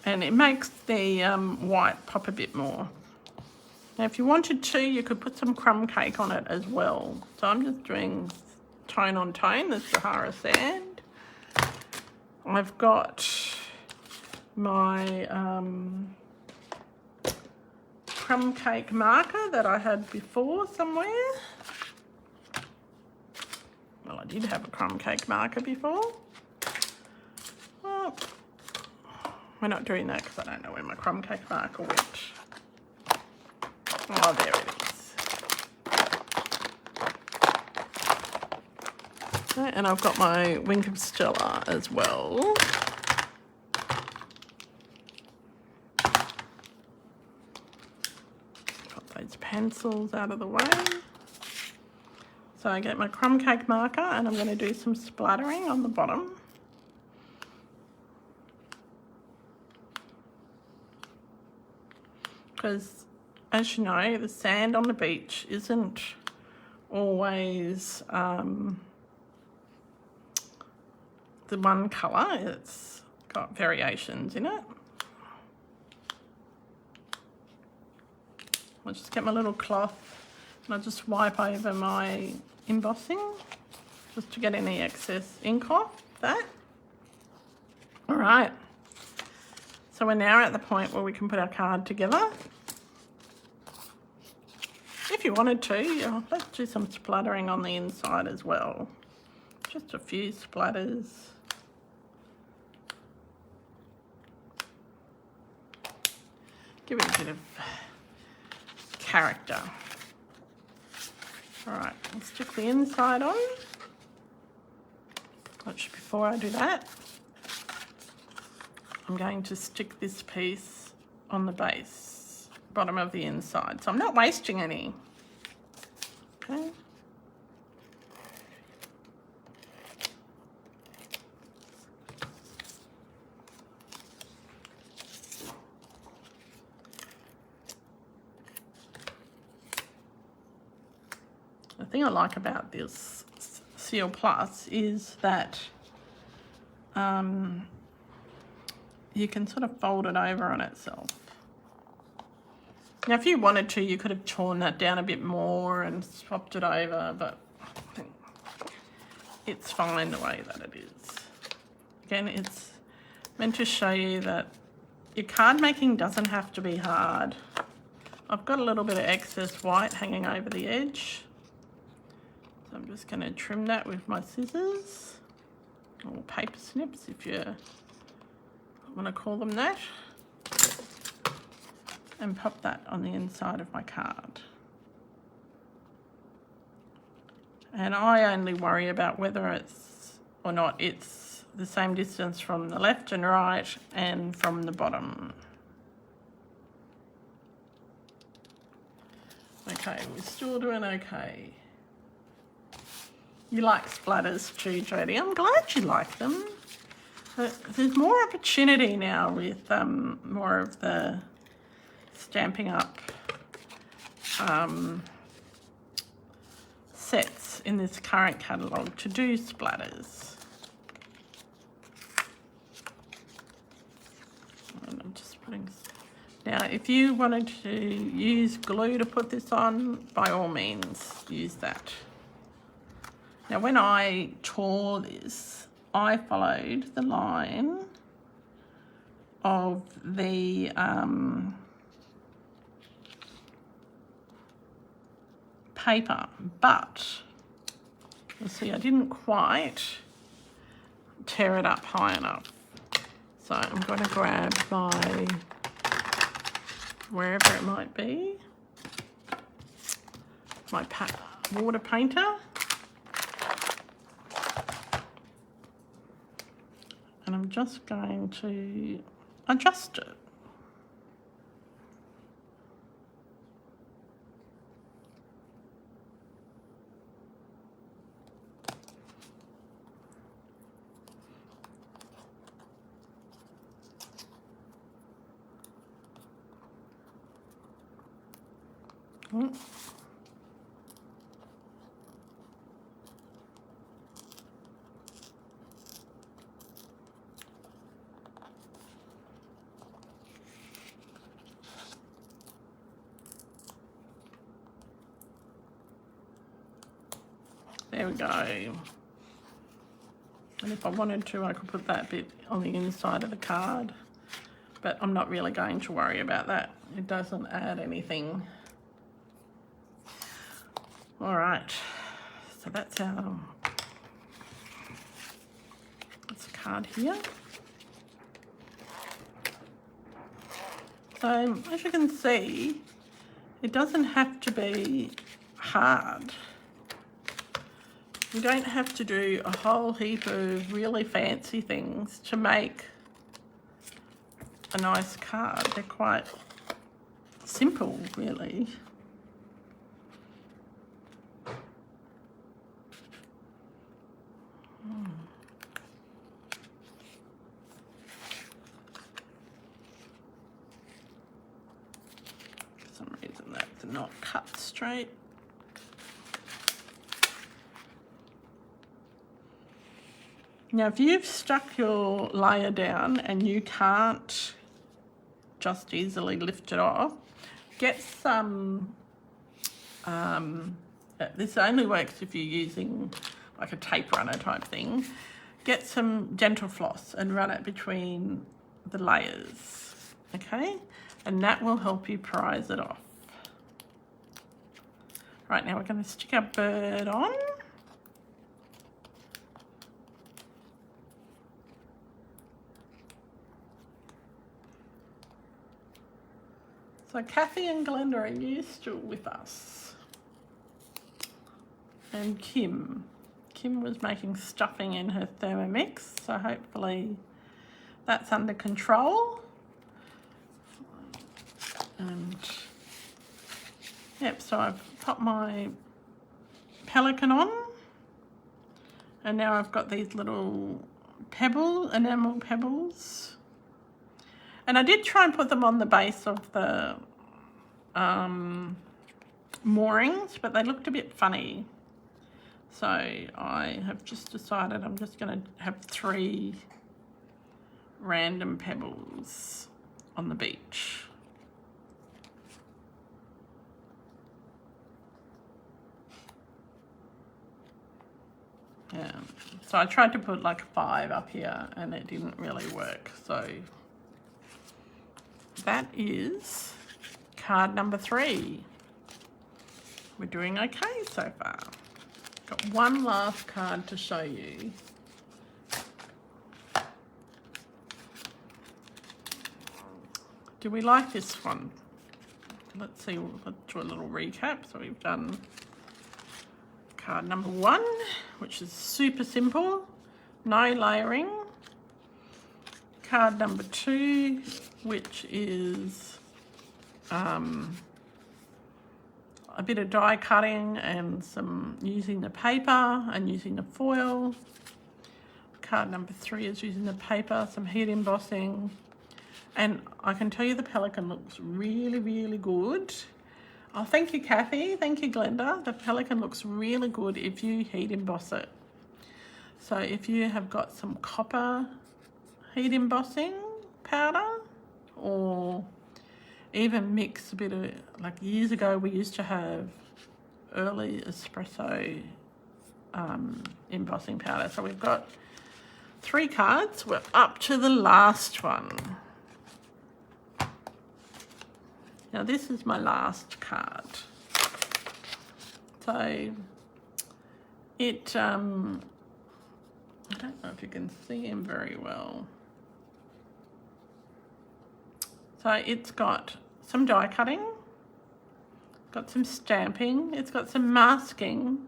And it makes the white pop a bit more. Now if you wanted to, you could put some crumb cake on it as well. So I'm just doing tone on tone, the Sahara Sand. I've got my crumb cake marker that I had before somewhere. Well, I did have a crumb cake marker before. Well, we're not doing that because I don't know where my crumb cake marker went. Oh, there it is. Okay, and I've got my Wink of Stella as well. Got those pencils out of the way. So I get my crumb cake marker and I'm going to do some splattering on the bottom. Because, as you know, the sand on the beach isn't always the one colour. It's got variations in it. I'll just get my little cloth and I'll just wipe over my embossing just to get any excess ink off that. All right. So we're now at the point where we can put our card together. If you wanted to, let's do some splattering on the inside as well. Just a few splatters. Give it a bit of character. All right, I'll stick the inside on. Actually, before I do that, I'm going to stick this piece on the base, bottom of the inside. So I'm not wasting any. Okay. The thing I like about this Seal Plus is that you can sort of fold it over on itself. Now, if you wanted to, you could have torn that down a bit more and swapped it over, but I think it's fine the way that it is. Again, it's meant to show you that your card making doesn't have to be hard. I've got a little bit of excess white hanging over the edge. So I'm just going to trim that with my scissors, or paper snips if you want to call them that, and pop that on the inside of my card. And I only worry about whether it's or not it's the same distance from the left and right and from the bottom. Okay, we're still doing okay. You like splatters too, Jodie. I'm glad you like them. But there's more opportunity now with more of the Stampin' Up sets in this current catalogue to do splatters. And I'm just putting... Now, if you wanted to use glue to put this on, by all means, use that. Now, when I tore this, I followed the line of the paper, but you'll see I didn't quite tear it up high enough. So I'm going to grab my, wherever it might be, my water painter. And I'm just going to adjust it. Mm. There we go. And if I wanted to, I could put that bit on the inside of the card, but I'm not really going to worry about that. It doesn't add anything. All right, so that's a card here. So as you can see, it doesn't have to be hard. You don't have to do a whole heap of really fancy things to make a nice card. They're quite simple, really. For some reason that's not cut straight. Now, if you've stuck your layer down and you can't just easily lift it off, get some, this only works if you're using like a tape runner type thing, get some dental floss and run it between the layers, okay? And that will help you prise it off. Right, now we're going to stick our bird on. So Kathy and Glenda, are you still with us? And Kim. Kim was making stuffing in her Thermomix, so hopefully that's under control. And yep, so I've popped my Pelican on, and now I've got these little enamel pebbles. And I did try and put them on the base of the moorings, but they looked a bit funny. So I have just decided I'm just going to have 3 random pebbles on the beach. Yeah, so I tried to put like 5 up here and it didn't really work. So that is card number 3. We're doing okay so far. Got one last card to show you. Do we like this one? Let's see, let's do a little recap. So we've done card number 1, which is super simple, no layering. Card number 2, which is a bit of die cutting and some using the paper and using the foil. Card number 3 is using the paper, some heat embossing. And I can tell you the Pelican looks really, really good. Oh, thank you, Kathy. Thank you, Glenda. The Pelican looks really good if you heat emboss it. So if you have got some copper heat embossing powder, or even mix a bit of, like years ago we used to have early espresso embossing powder. So we've got 3 cards. We're up to the last one. Now this is my last card. So it, I don't know if you can see him very well. So it's got some die cutting, got some stamping, it's got some masking,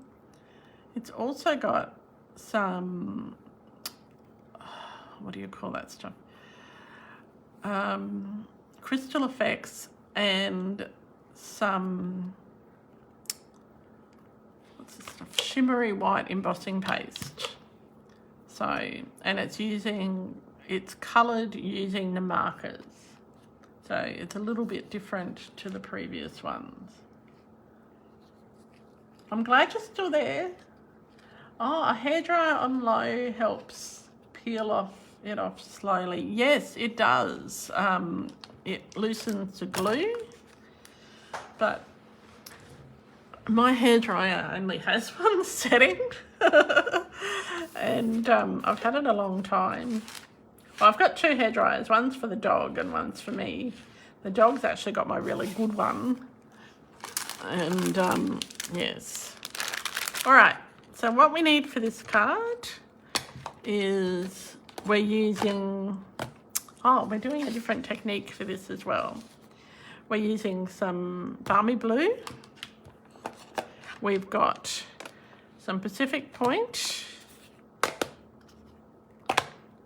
it's also got some, what do you call that stuff? Crystal effects and some, what's this stuff? Shimmery white embossing paste. So, and it's coloured using the markers. So it's a little bit different to the previous ones. I'm glad you're still there. Oh, a hairdryer on low helps peel it off slowly. Yes, it does. It loosens the glue, but my hairdryer only has one setting, and I've had it a long time. Well, I've got two hairdryers. One's for the dog and one's for me. The dog's actually got my really good one, and yes. All right. So what we need for this card is we're using, we're doing a different technique for this as well. We're using some balmy blue. We've got some Pacific Point.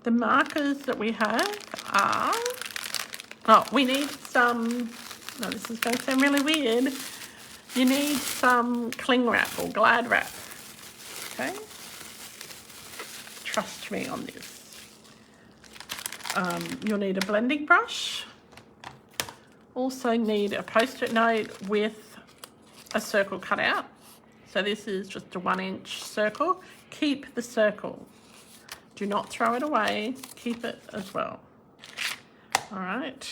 The markers that we have are, we need some, this is going to sound really weird. You need some cling wrap or glad wrap. Okay, trust me on this. You'll need a blending brush. Also need a post-it note with a circle cut out. So this is just a 1-inch circle. Keep the circle. Do not throw it away. Keep it as well. All right.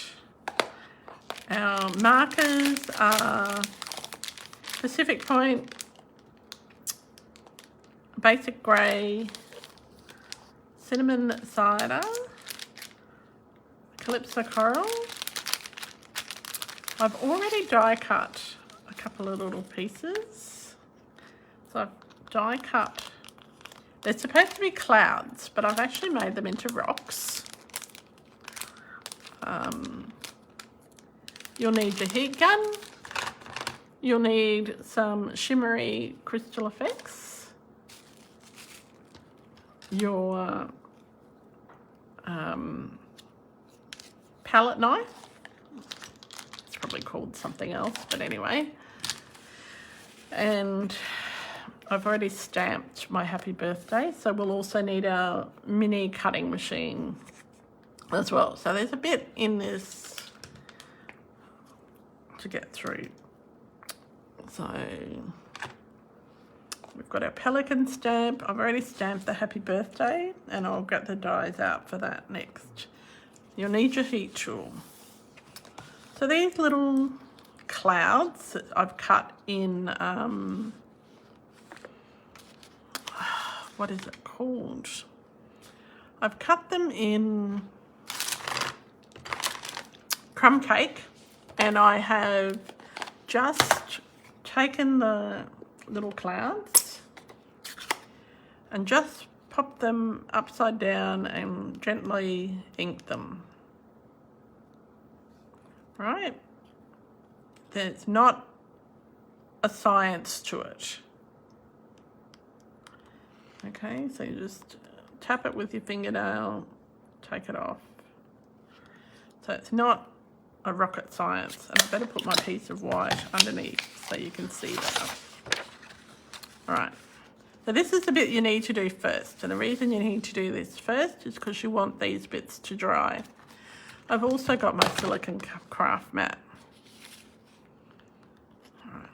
Our markers are Pacific Point, Basic Grey, Cinnamon Cider, Calypso Coral. I've already die cut a couple of little pieces. So I've die cut, they're supposed to be clouds, but I've actually made them into rocks. You'll need your heat gun. You'll need some shimmery crystal effects. Your palette knife. It's probably called something else, but anyway. And I've already stamped my happy birthday, so we'll also need our mini cutting machine as well. So there's a bit in this to get through. So we've got our pelican stamp. I've already stamped the happy birthday, and I'll get the dies out for that next. You'll need your heat tool. So these little clouds that I've cut in, what is it called? I've cut them in crumb cake, and I have just taken the little clouds and just popped them upside down and gently inked them. Right? There's not a science to it. Okay, so you just tap it with your fingernail, take it off. So it's not a rocket science, and I better put my piece of white underneath so you can see that. All right, so this is the bit you need to do first, and the reason you need to do this first is because you want these bits to dry. I've also got my silicone craft mat. All right.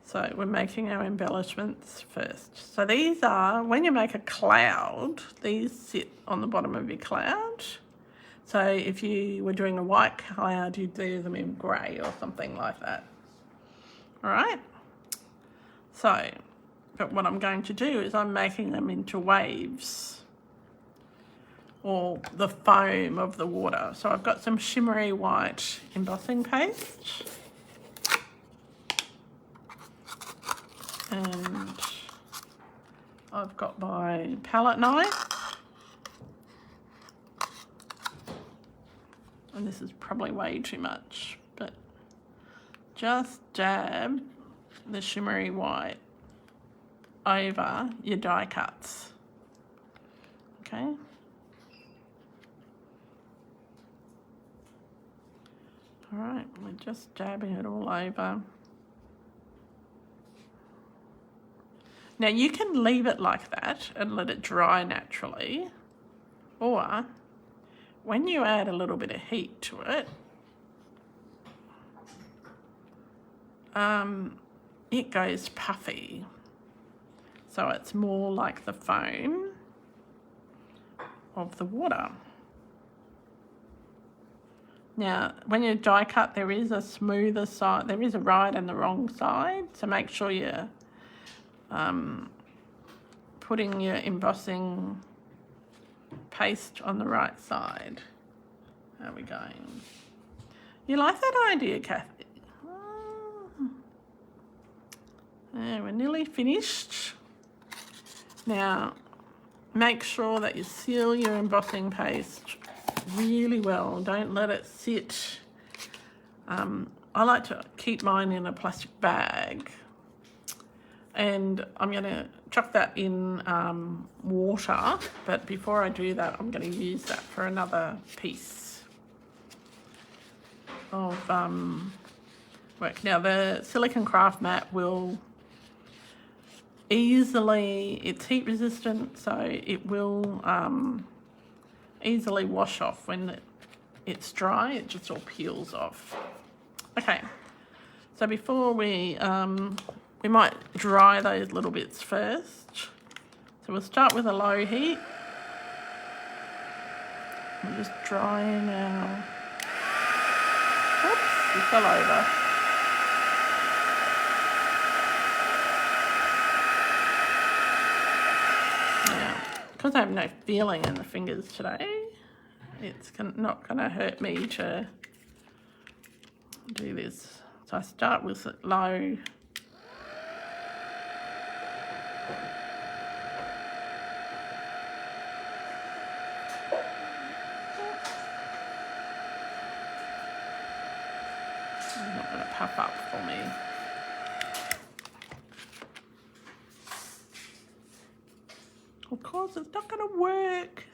So we're making our embellishments first. So these are, when you make a cloud, these sit on the bottom of your cloud. So if you were doing a white cloud, you'd do them in grey or something like that. All right? So, but what I'm going to do is I'm making them into waves, or the foam of the water. So I've got some shimmery white embossing paste. And I've got my palette knife. And this is probably way too much, but just dab the shimmery white over your die cuts. Okay. All right, we're just dabbing it all over. Now you can leave it like that and let it dry naturally, or when you add a little bit of heat to it, it goes puffy. So it's more like the foam of the water. Now, when you die cut, there is a smoother side, there is a right and the wrong side, so make sure you're putting your embossing paste on the right side. How are we going? You like that idea, Kathy? Oh. Yeah, we're nearly finished. Now, make sure that you seal your embossing paste really well. Don't let it sit. I like to keep mine in a plastic bag, and I'm going to chuck that in water, but before I do that, I'm going to use that for another piece of work. Now, the silicone craft mat will easily, it's heat resistant, so it will easily wash off when it's dry. It just all peels off. Okay, so before we might dry those little bits first. So we'll start with a low heat. We're just drying our, oops, we fell over. Now, because I have no feeling in the fingers today, it's not going to hurt me to do this. So I start with it low. It's not going to puff up for me. Of course, it's not going to work.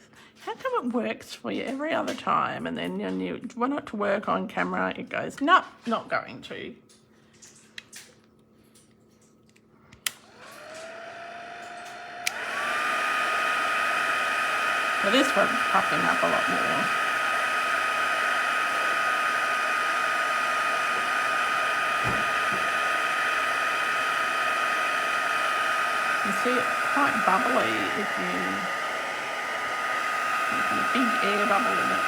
How come it works for you every other time, and then when you want it to work on camera, it goes, nope, not going to. So this one's puffing up a lot more. You see it's quite bubbly if there's a big air bubble in it.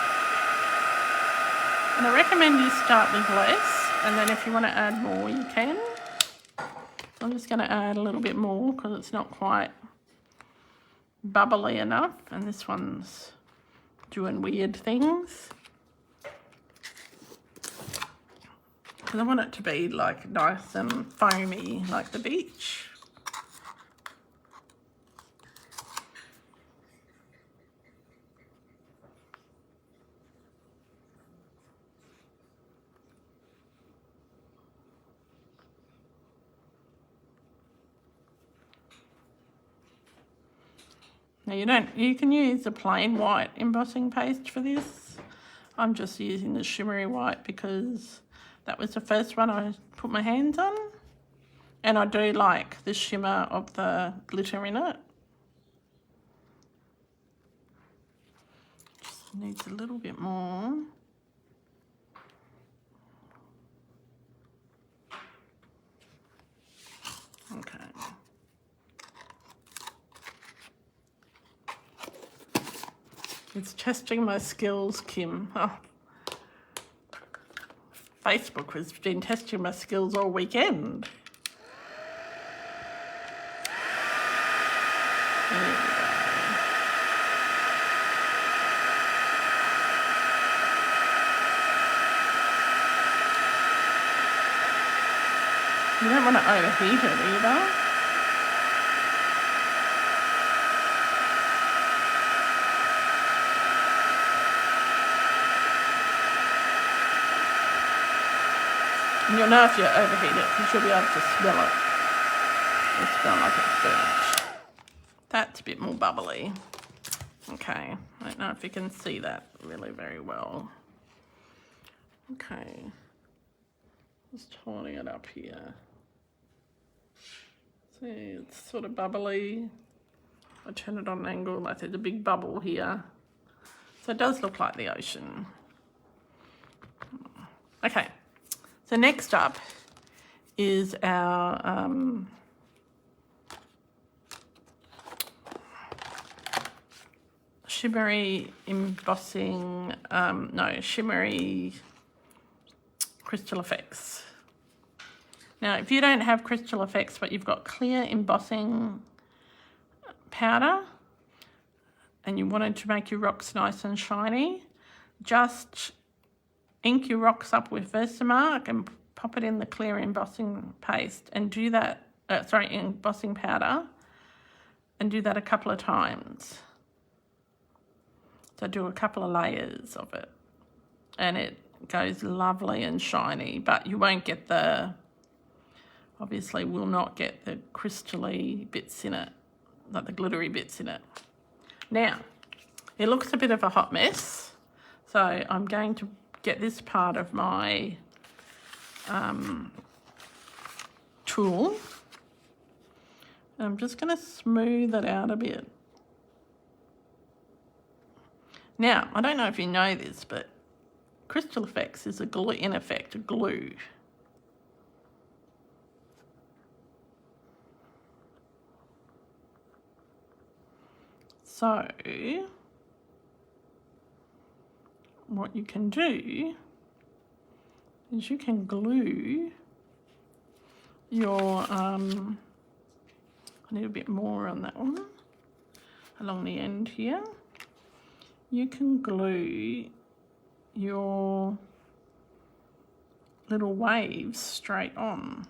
And I recommend you start with less, and then if you want to add more, you can. I'm just going to add a little bit more because it's not quite bubbly enough, and this one's doing weird things. Because I want it to be like nice and foamy like the beach. Now you can use the plain white embossing paste for this. I'm just using the shimmery white because that was the first one I put my hands on. And I do like the shimmer of the glitter in it. Just needs a little bit more. Okay. It's testing my skills, Kim. Oh. Facebook has been testing my skills all weekend. There we go. You don't want to overheat it either. And you'll know if you overheat it because you'll be able to smell it. It'll smell like it's burnt. That's a bit more bubbly. Okay, I don't know if you can see that really very well. Okay, just holding it up here. See, it's sort of bubbly. I turn it on an angle like there's a big bubble here. So it does look like the ocean. Okay. So next up is our Shimmery embossing, Shimmery crystal effects. Now, if you don't have crystal effects, but you've got clear embossing powder and you wanted to make your rocks nice and shiny, just ink your rocks up with Versamark and pop it in the clear embossing paste and do that, embossing powder, and do that a couple of times. So do a couple of layers of it and it goes lovely and shiny, but you won't get obviously will not get the crystally bits in it, like the glittery bits in it. Now, it looks a bit of a hot mess, so I'm going to get this part of my tool. And I'm just going to smooth it out a bit. Now, I don't know if you know this, but crystal effects is in effect a glue. So, what you can do is you can glue your, I need a bit more on that one, along the end here. You can glue your little waves straight on.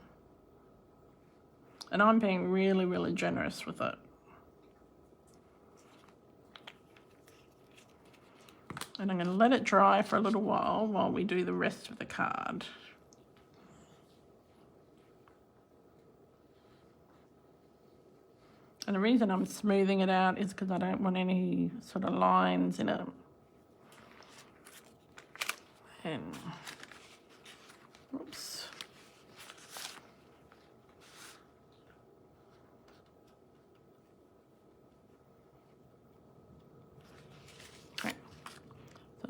And I'm being really, really generous with it. And I'm going to let it dry for a little while we do the rest of the card. And the reason I'm smoothing it out is because I don't want any sort of lines in it. And, oops. Okay.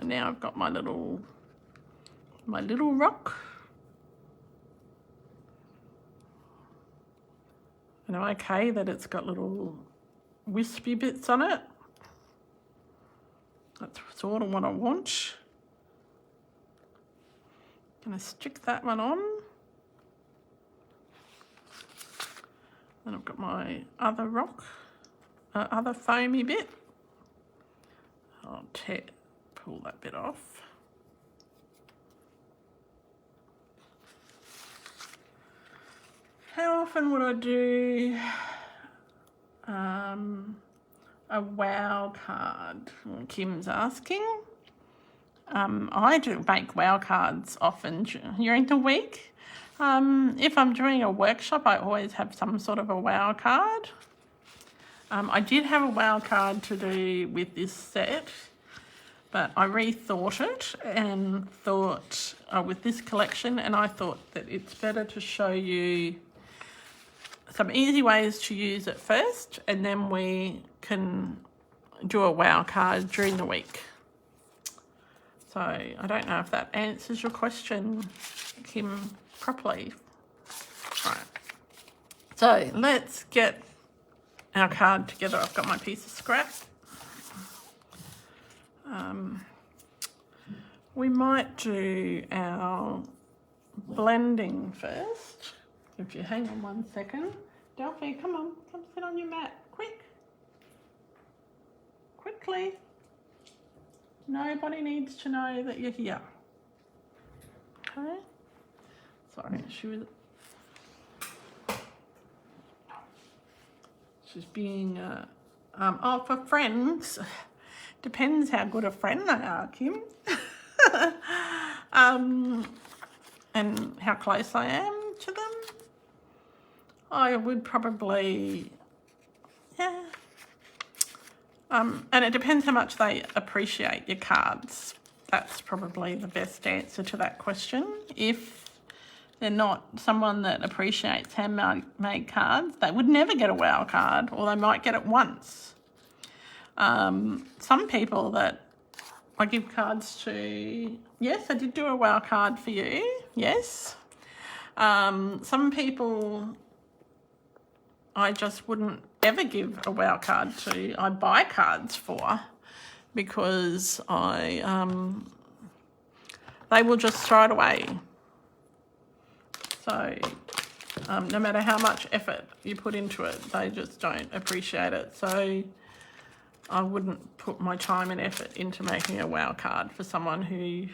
So now I've got my little rock. And I'm okay that it's got little wispy bits on it. That's sort of what I want. Gonna stick that one on. Then I've got my other rock, other foamy bit. I'll pull that bit off. How often would I do a wow card? Kim's asking. I do make wow cards often during the week. If I'm doing a workshop, I always have some sort of a wow card. I did have a wow card to do with this set, but I rethought it and thought with this collection, and I thought that it's better to show you some easy ways to use it first, and then we can do a wow card during the week. So I don't know if that answers your question, Kim, properly. Right. So let's get our card together. I've got my piece of scrap. We might do our blending first. If you hang on 1 second. Delphi, come sit on your mat, quick. Quickly. Nobody needs to know that you're here. Okay. Sorry, she's being, for friends, depends how good a friend they are, Kim. And how close I am to them. I would probably, yeah. And it depends how much they appreciate your cards. That's probably the best answer to that question. If they're not someone that appreciates handmade cards, they would never get a wow card, or they might get it once. Some people that I give cards to, yes, I did do a wow card for you, yes. Some people I just wouldn't ever give a wow card to. I buy cards for, because they will just throw it away. So no matter how much effort you put into it, they just don't appreciate it. So I wouldn't put my time and effort into making a wow card for someone who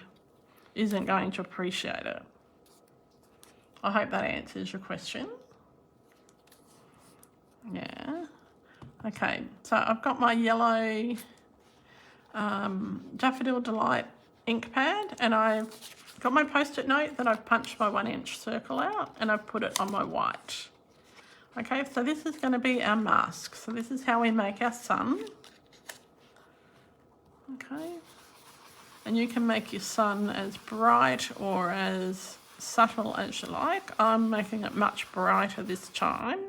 isn't going to appreciate it. I hope that answers your question. Yeah. Okay, so I've got my yellow Daffodil Delight ink pad, and I've got my post-it note that I've punched my 1-inch circle out, and I've put it on my white. Okay, so this is going to be our mask. So this is how we make our sun. Okay, and you can make your sun as bright or as subtle as you like. I'm making it much brighter this time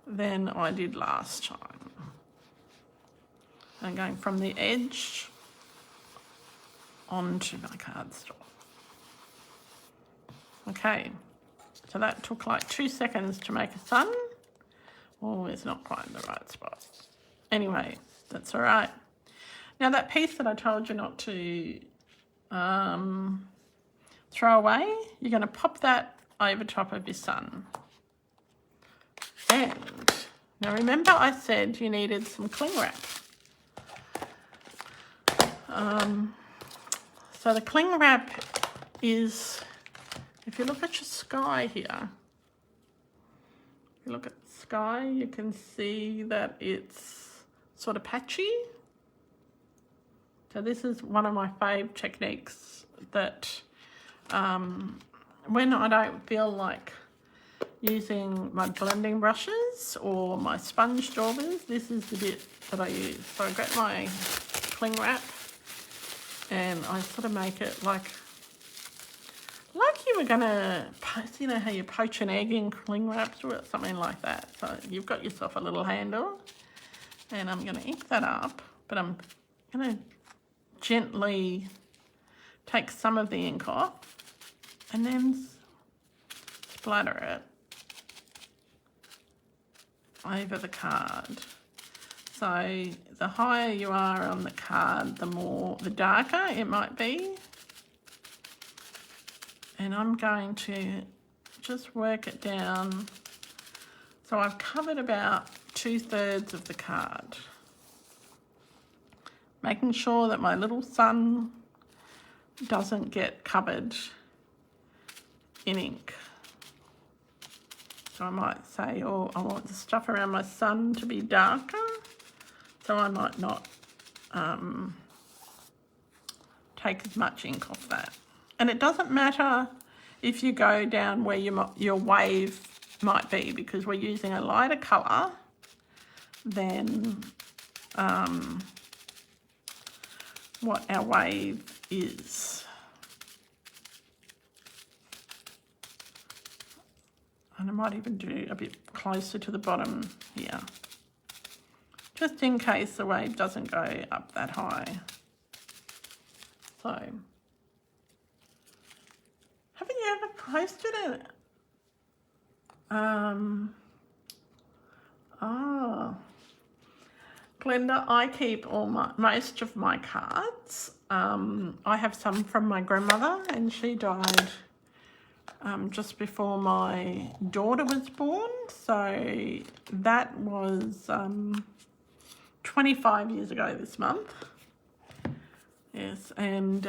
than I did last time. I'm going from the edge onto my cardstock. Okay, so that took like 2 seconds to make a sun. Oh, it's not quite in the right spot. Anyway, that's all right. Now that piece that I told you not to throw away, you're going to pop that over top of your sun. And now remember I said you needed some cling wrap. So the cling wrap is, if you look at your sky here, if you look at the sky, you can see that it's sort of patchy. So this is one of my fave techniques that when I don't feel like using my blending brushes or my sponge daubers, this is the bit that I use. So I get my cling wrap and I sort of make it like you were gonna, you know how you poach an egg in cling wrap or something like that. So you've got yourself a little handle, and I'm gonna ink that up, but I'm gonna gently take some of the ink off and then splatter it over the card. So the higher you are on the card, the darker it might be. And I'm going to just work it down. So I've covered about 2/3 of the card, making sure that my little sun doesn't get covered in ink. So I might say, oh, I want the stuff around my sun to be darker, so I might not take as much ink off that. And it doesn't matter if you go down where your wave might be, because we're using a lighter colour than what our wave is. And I might even do a bit closer to the bottom here, just in case the wave doesn't go up that high. So, haven't you ever posted it? Glenda, I keep most of my cards. I have some from my grandmother, and she died just before my daughter was born. So that was 25 years ago this month. Yes, and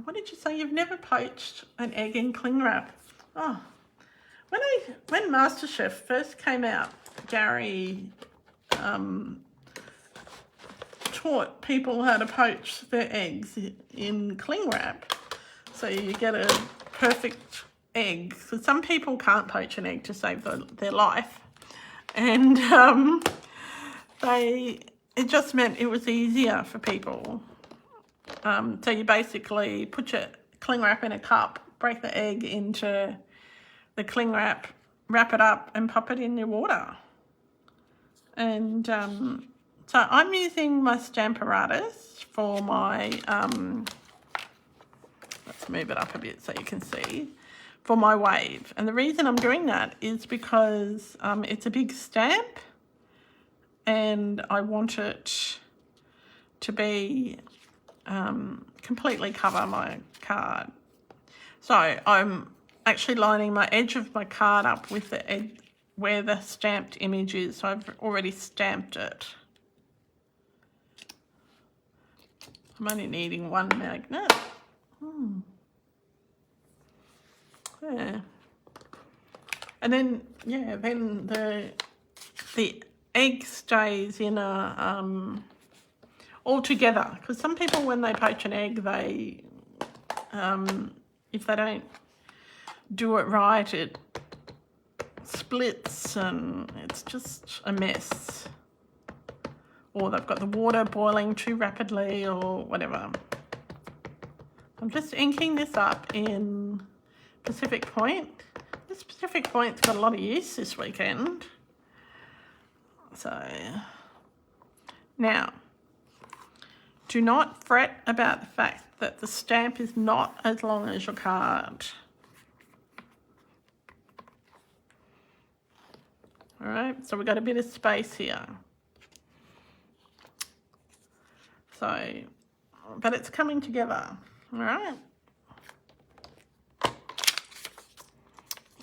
what did you say? You've never poached an egg in cling wrap? Oh, when MasterChef first came out, Gary taught people how to poach their eggs in cling wrap, so you get a perfect egg. So some people can't poach an egg to save their life, and it just meant it was easier for people. So you basically put your cling wrap in a cup, break the egg into the cling wrap, wrap it up and pop it in your water. And so I'm using my Stamparatus for my, let's move it up a bit so you can see, for my wave. And the reason I'm doing that is because it's a big stamp and I want it to be completely cover my card. So I'm actually lining my edge of my card up with the edge where the stamped image is. So I've already stamped it. I'm only needing one magnet. Yeah. And then, yeah, then the egg stays in a, all together. Because some people, when they poach an egg, they, if they don't do it right, it splits and it's just a mess. Or they've got the water boiling too rapidly or whatever. I'm just inking this up in Pacific Point. This Pacific Point's got a lot of use this weekend. So, now, do not fret about the fact that the stamp is not as long as your card. All right, so we've got a bit of space here. So, but it's coming together, all right? I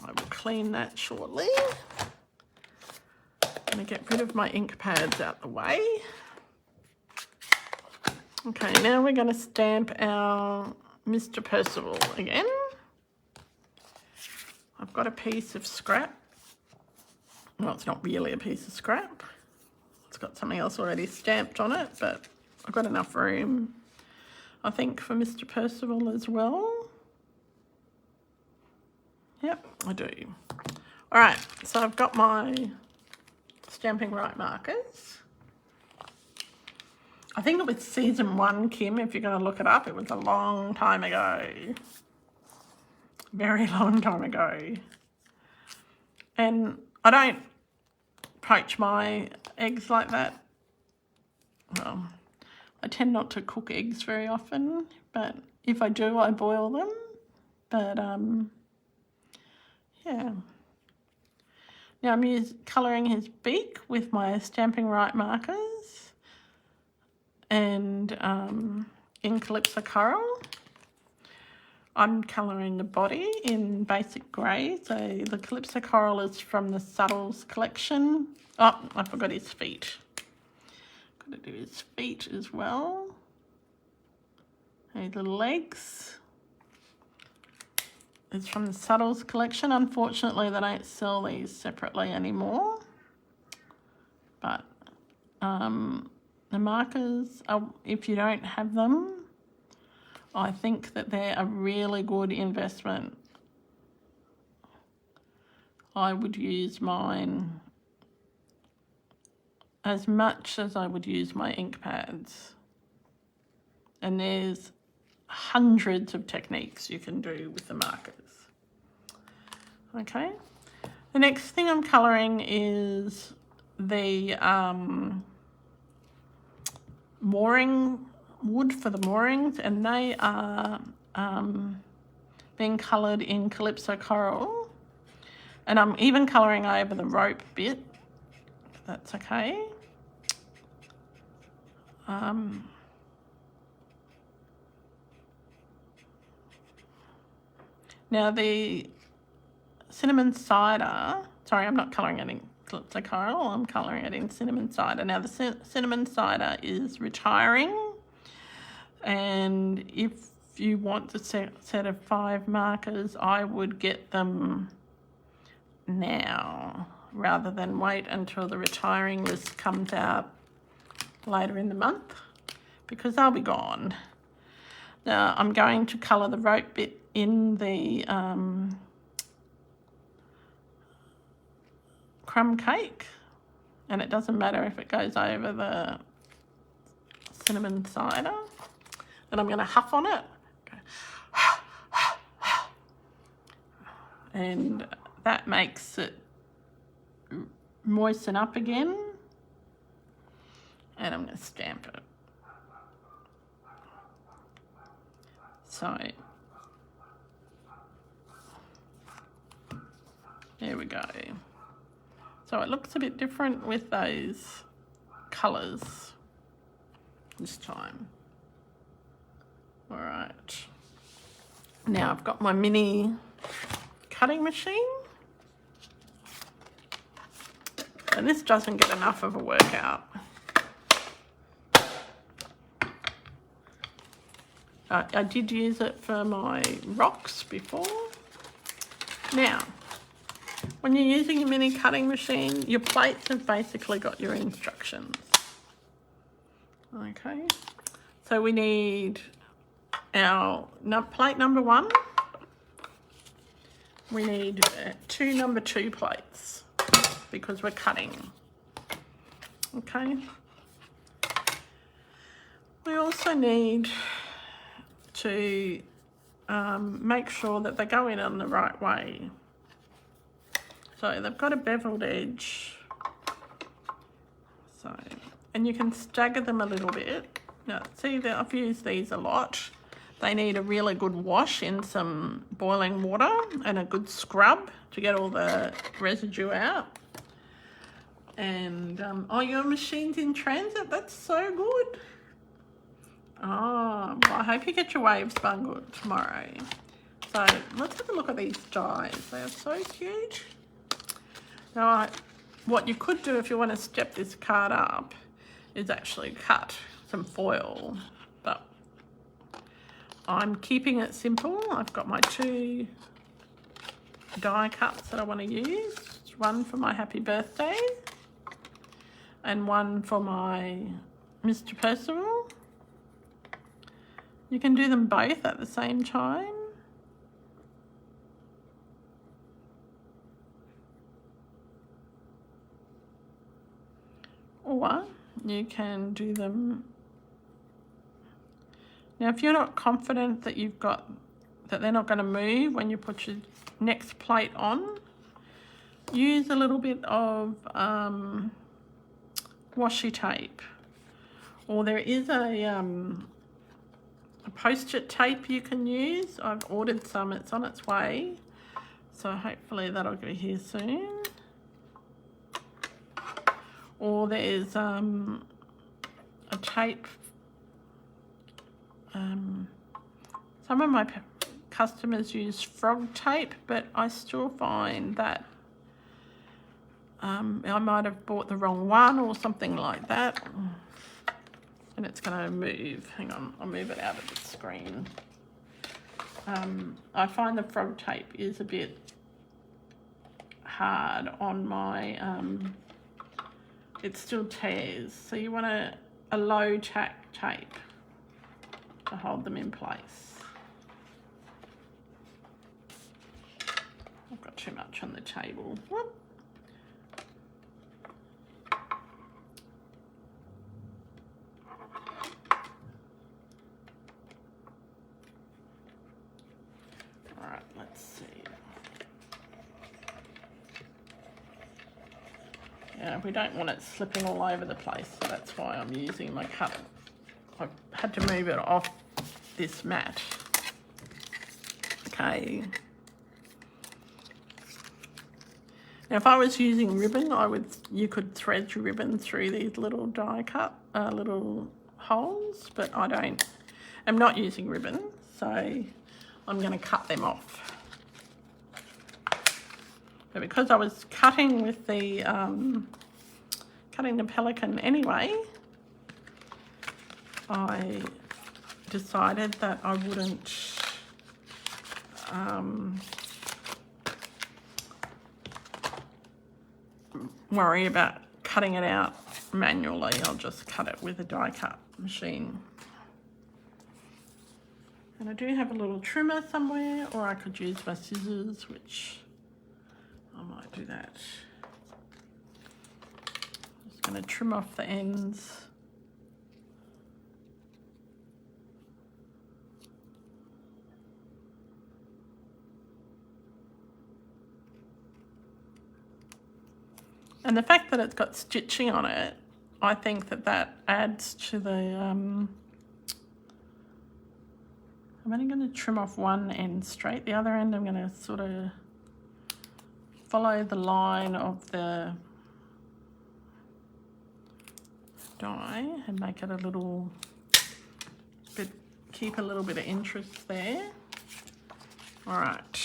will clean that shortly. I'm going to get rid of my ink pads out the way. Okay, now we're going to stamp our Mr. Percival again. I've got a piece of scrap. Well, it's not really a piece of scrap. It's got something else already stamped on it, but I've got enough room, I think, for Mr. Percival as well. Yep, I do. All right, so I've got my Stamping Right markers. I think it was season 1, Kim, if you're going to look it up. It was a long time ago. Very long time ago. And I don't poach my eggs like that. Well, I tend not to cook eggs very often, but if I do, I boil them. But, yeah. Now I'm colouring his beak with my Stamping Right markers and in Calypso Coral. I'm colouring the body in basic grey. So the Calypso Coral is from the Subtles collection. Oh, I forgot his feet. Got to do his feet as well. And the legs. It's from the Subtles collection. Unfortunately, they don't sell these separately anymore. But the markers, if you don't have them, I think that they're a really good investment. I would use mine as much as I would use my ink pads. And there's hundreds of techniques you can do with the markers. Okay, the next thing I'm colouring is the mooring wood for the moorings, and they are being coloured in Calypso Coral. And I'm even colouring over the rope bit, if that's okay. Now the cinnamon cider, sorry, I'm not colouring it in Calypso Coral, I'm colouring it in cinnamon cider. Now the cinnamon cider is retiring, and if you want the set of 5 markers, I would get them now rather than wait until the retiring list comes out later in the month, because they'll be gone. Now I'm going to colour the rope bit in the crumb cake, and it doesn't matter if it goes over the cinnamon cider. And I'm going to huff on it. And that makes it moisten up again. And I'm going to stamp it. So There we go. So it looks a bit different with those colours this time. All right. Now I've got my mini cutting machine. And this doesn't get enough of a workout. I did use it for my rocks before. Now, when you're using a mini cutting machine, your plates have basically got your instructions. Okay, so we need our plate number 1. We need 2 number 2 plates because we're cutting. Okay. We also need to make sure that they go in on the right way. So they've got a beveled edge. So, and you can stagger them a little bit. Now, see that I've used these a lot. They need a really good wash in some boiling water and a good scrub to get all the residue out. And, oh, your machine's in transit? That's so good. Oh, well, I hope you get your waves spun good tomorrow. So let's have a look at these dies. They are so cute. Now, what you could do if you want to step this card up is actually cut some foil, but I'm keeping it simple. I've got my 2 die cuts that I want to use. One for my happy birthday and one for my Mr. Percival. You can do them both at the same time. Or you can do them. Now, if you're not confident that that they're not going to move when you put your next plate on, use a little bit of washi tape. Or there is a post-it tape you can use. I've ordered some, it's on its way. So hopefully that'll be here soon. Or there's a tape. Some of my customers use frog tape, but I still find that I might have bought the wrong one or something like that. And it's going to move. Hang on, I'll move it out of the screen. I find the frog tape is a bit hard on my, it still tears. So you want a low tack tape to hold them in place. I've got too much on the table. Whoop. Yeah, we don't want it slipping all over the place, so that's why I'm using my cutter. I've had to move it off this mat. Okay. Now, if I was using ribbon, you could thread your ribbon through these little die cut, little holes, but I'm not using ribbon, so I'm going to cut them off. But because I was cutting with the pelican anyway, I decided that I wouldn't worry about cutting it out manually. I'll just cut it with a die cut machine. And I do have a little trimmer somewhere, or I could use my scissors, which I might do that. Just going to trim off the ends. And the fact that it's got stitching on it, I think that adds to the, I'm only going to trim off one end straight. The other end I'm going to sort of follow the line of the die and make it a little bit, keep a little bit of interest there. All right,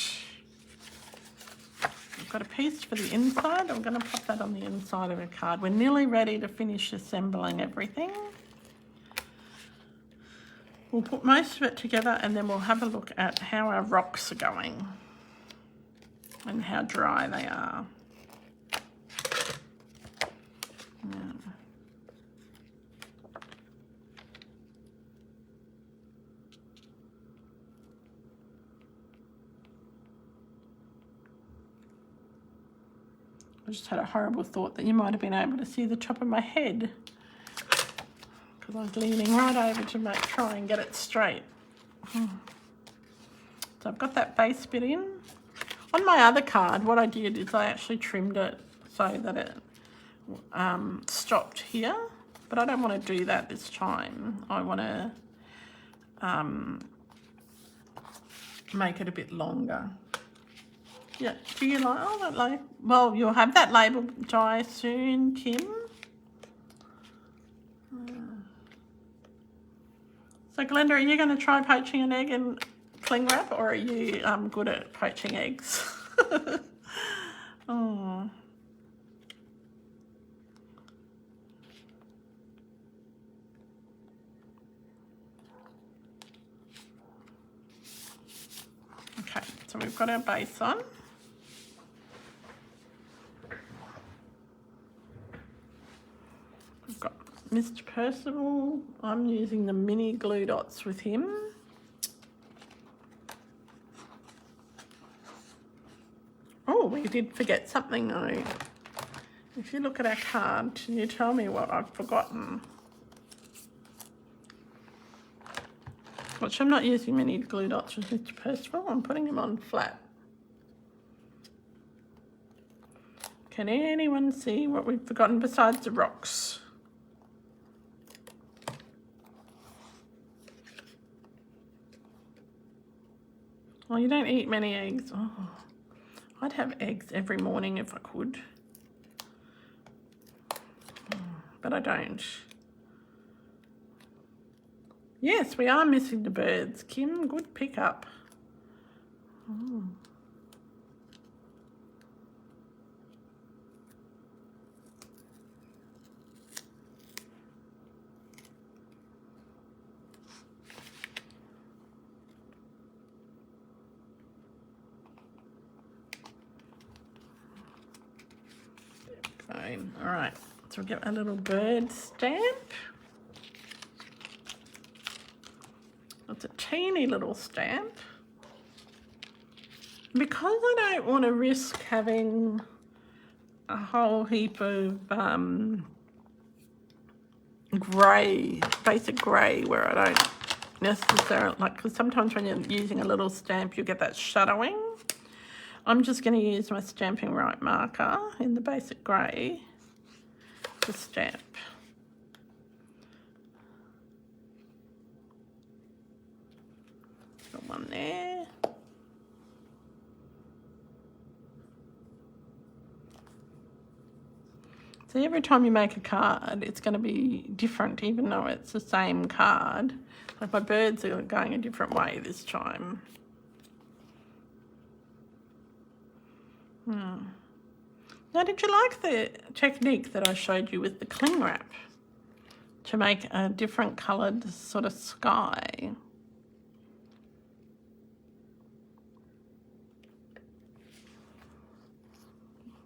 I've got a piece for the inside. I'm going to pop that on the inside of a card. We're nearly ready to finish assembling everything. We'll put most of it together and then we'll have a look at how our rocks are going and how dry they are. Yeah. I just had a horrible thought that you might have been able to see the top of my head because I was leaning right over to try and get it straight. So I've got that base bit in. On my other card, what I did is I actually trimmed it so that it stopped here, but I don't want to do that this time. I want to make it a bit longer. Yeah, do you like, oh, that label? Well, you'll have that label dry soon, Kim. So Glenda, are you going to try poaching an egg in cling wrap, or are you good at poaching eggs? Oh. Okay, so we've got our base on. We've got Mr. Percival. I'm using the mini glue dots with him. Oh, we did forget something though. If you look at our card, can you tell me what I've forgotten? Which I'm not using mini glue dots with Mr. Percival. I'm putting them on flat. Can anyone see what we've forgotten besides the rocks? Oh, you don't eat many eggs. Oh, I'd have eggs every morning if I could. But I don't. Yes, we are missing the birds. Kim, good pickup. Oh. All right, so we'll get a little bird stamp. It's a teeny little stamp. Because I don't want to risk having a whole heap of grey, basic grey, where I don't necessarily, like, because sometimes when you're using a little stamp, you get that shadowing. I'm just going to use my Stamping Right marker in the basic grey to stamp. Got one there. So every time you make a card, it's going to be different, even though it's the same card. Like my birds are going a different way this time. Now, did you like the technique that I showed you with the cling wrap to make a different coloured sort of sky?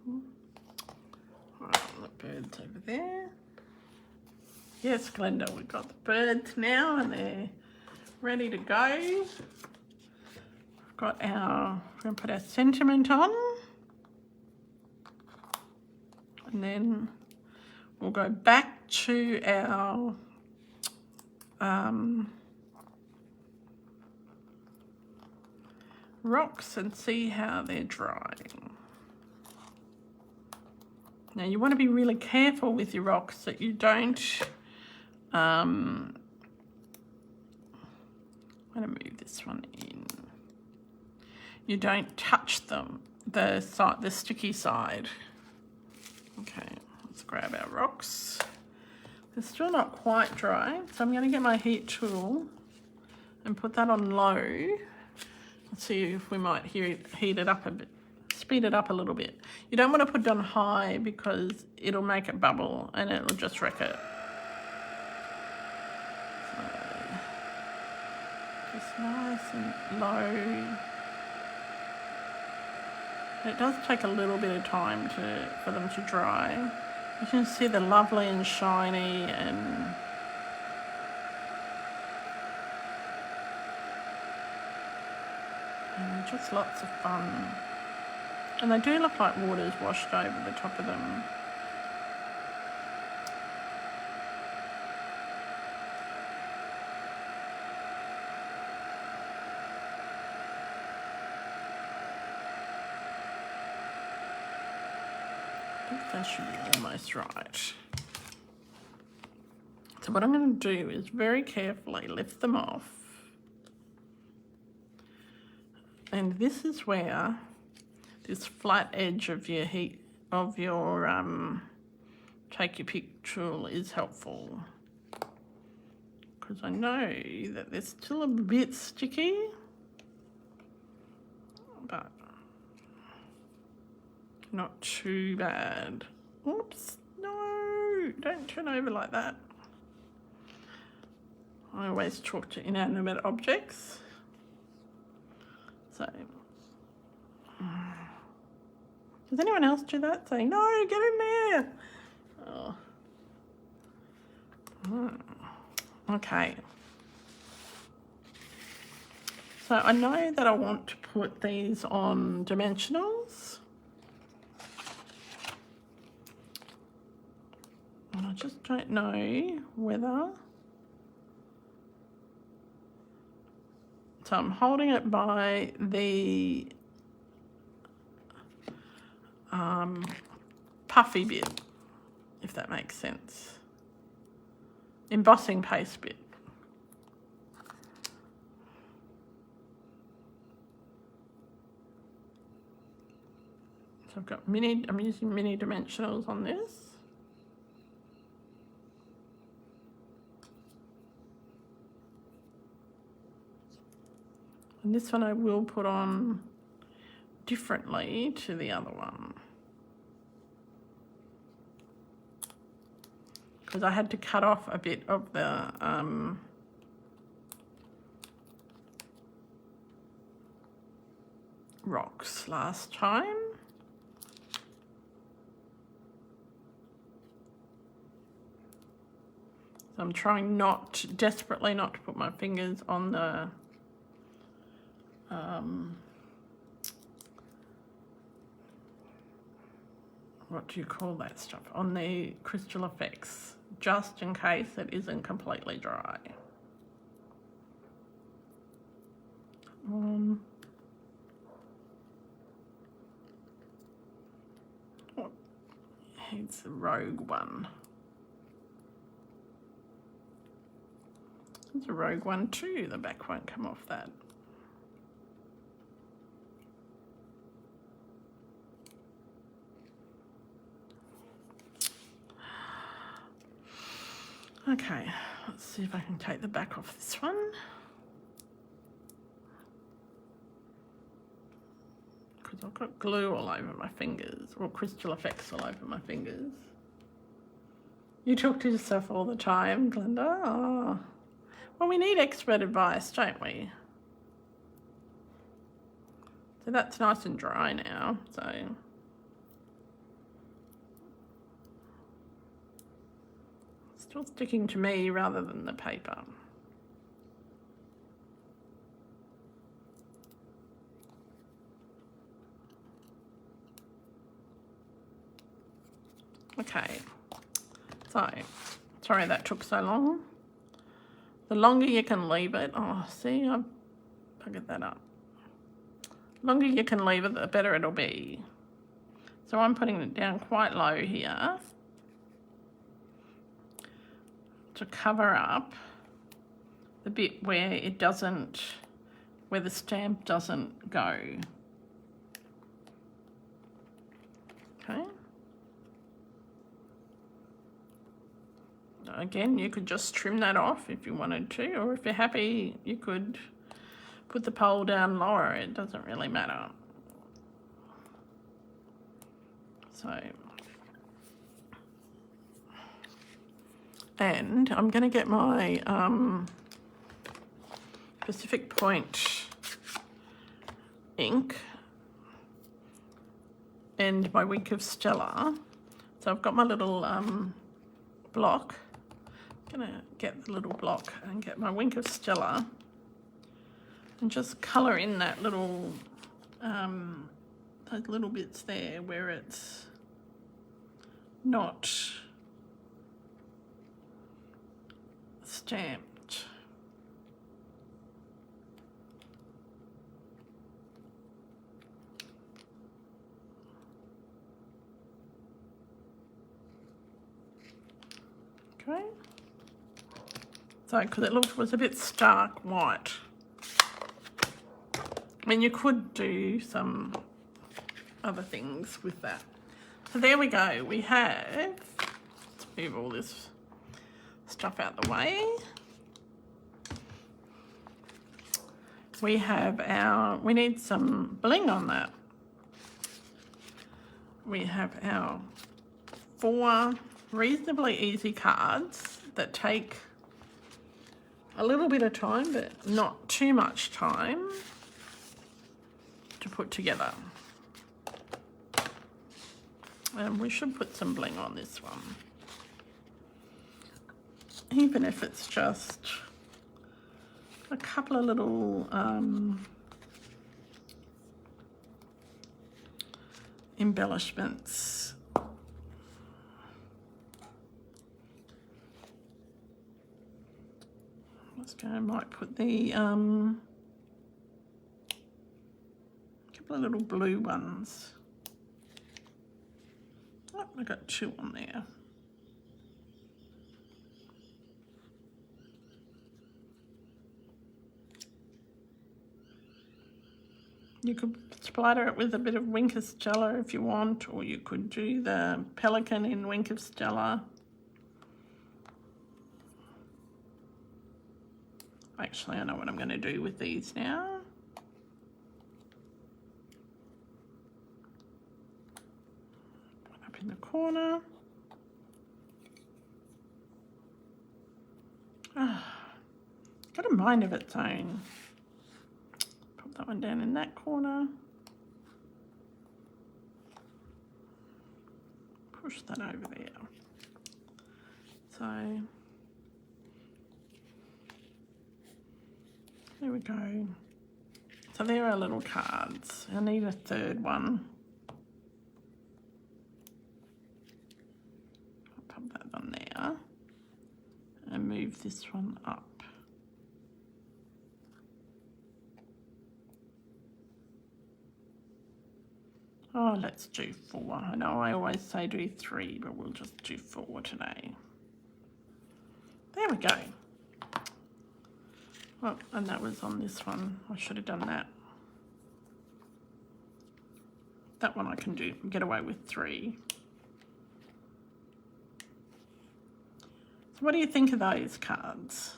All right, the birds over there. Yes, Glenda, we've got the birds now and they're ready to go. We've got our, we're going to put our sentiment on. And then we'll go back to our rocks and see how they're drying. Now you want to be really careful with your rocks that you don't, I'm going to move this one in. You don't touch them the sticky side. Okay, let's grab our rocks. They're still not quite dry, so I'm going to get my heat tool and put that on low. Let's see if we might heat it up a bit, speed it up a little bit. You don't want to put it on high because it'll make it bubble and it'll just wreck it. So, just nice and low. It does take a little bit of time for them to dry. You can see they're lovely and shiny and they're just lots of fun. And they do look like water's washed over the top of them. I think that should be almost right. So what I'm going to do is very carefully lift them off. And this is where this flat edge of your take your pick tool is helpful. Because I know that they're still a bit sticky, but not too bad. Oops, no, don't turn over like that. I always talk to inanimate objects. So, does anyone else do that? Saying, no, get in there. Oh. Okay. So I know that I want to put these on dimensionals. And I just don't know whether. So I'm holding it by the puffy bit, if that makes sense. Embossing paste bit. So I've got I'm using mini dimensionals on this. And this one I will put on differently to the other one. Because I had to cut off a bit of the rocks last time. So I'm trying desperately not to put my fingers on the what do you call that stuff? On the crystal effects, just in case it isn't completely dry. It's the rogue one. There's a rogue one too. The back won't come off that. Okay, let's see if I can take the back off this one. Because I've got glue all over my fingers, or crystal effects all over my fingers. You talk to yourself all the time, Glenda. Oh. Well, we need expert advice, don't we? So that's nice and dry now, so. Still sticking to me rather than the paper. Okay, so, sorry that took so long. The longer you can leave it, oh, see, I've buggered that up. The longer you can leave it, the better it'll be. So I'm putting it down quite low here to cover up the bit where it doesn't, where the stamp doesn't go. again, you could just trim that off if you wanted to, or if you're happy, you could put the pole down lower. It doesn't really matter. So, and I'm going to get my Pacific Point ink and my Wink of Stella. So I've got my little block. I'm going to get the little block and get my Wink of Stella and just colour in that little, those little bits there where it's not stamped. Okay. So, because it was a bit stark white. I mean, you could do some other things with that. So there we go. We have, let's move all this stuff out the way. We have we need some bling on that. We have our 4 reasonably easy cards that take a little bit of time, but not too much time to put together. And we should put some bling on this one. Even if it's just a couple of little embellishments. Let's go, I might put the couple of little blue ones. Oh, I got 2 on there. You could splatter it with a bit of Wink of Stella if you want, or you could do the pelican in Wink of Stella. Actually, I know what I'm going to do with these now. Put up in the corner. Got a mind of its own. Put that one down in that corner. Push that over there. So there we go. So there are little cards. I need a 3rd one. I'll pop that on there and move this one up. Oh, let's do 4. I know I always say do 3, but we'll just do 4 today. There we go. Oh, and that was on this one. I should have done that. That one I can get away with 3. So what do you think of those cards?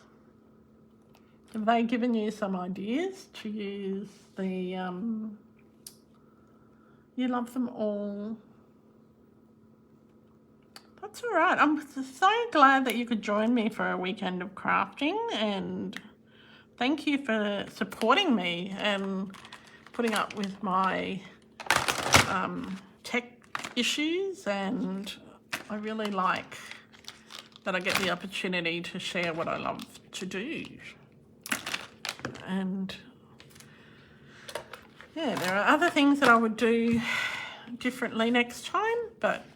Have they given you some ideas to use the, you love them all? That's all right. I'm so glad that you could join me for a weekend of crafting, and thank you for supporting me and putting up with my tech issues, and I really like that I get the opportunity to share what I love to do. And yeah, there are other things that I would do differently next time, but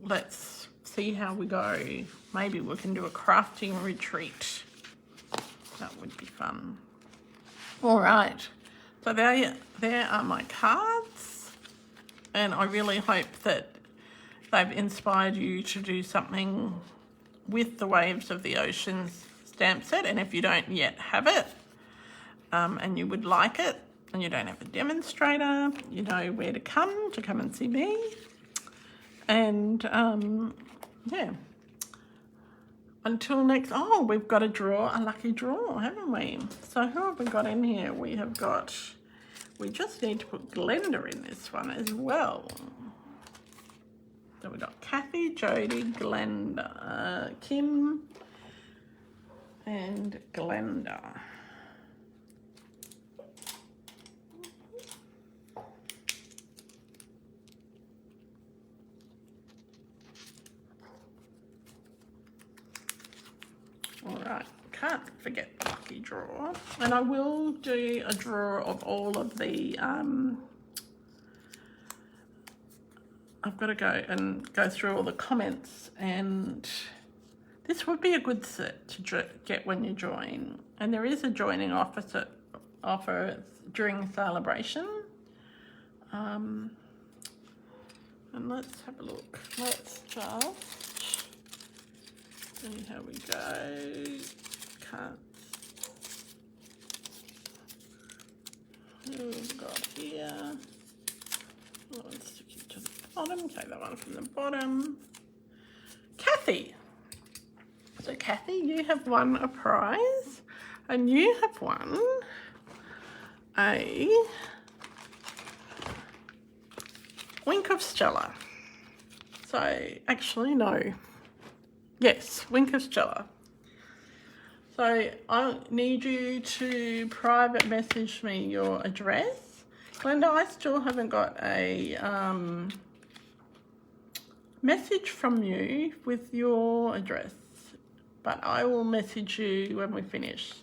let's see how we go. Maybe we can do a crafting retreat. That would be fun. All right, so there are my cards, and I really hope that they've inspired you to do something with the Waves of the Ocean stamp set. And if you don't yet have it, and you would like it, and you don't have a demonstrator, you know where to come and see me. And yeah, until next, oh, we've got to draw a lucky draw, haven't we? So who have we got in here? We just need to put Glenda in this one as well. So we've got Kathy, Jody, Glenda, Kim, and Glenda. All right, can't forget the lucky draw. And I will do a draw of all of the, I've got to go through all the comments, and this would be a good set to get when you join. And there is a joining offer during celebration. And let's have a look. Let's just see how we go. Cuts. Who we've got here? Let's stick it to the bottom. Take that one from the bottom. Kathy. So Kathy, you have won a prize, and you have won a Wink of Stella. So actually, no. Yes, Wink of Stella. So I need you to private message me your address. Glenda, I still haven't got a message from you with your address, but I will message you when we finish.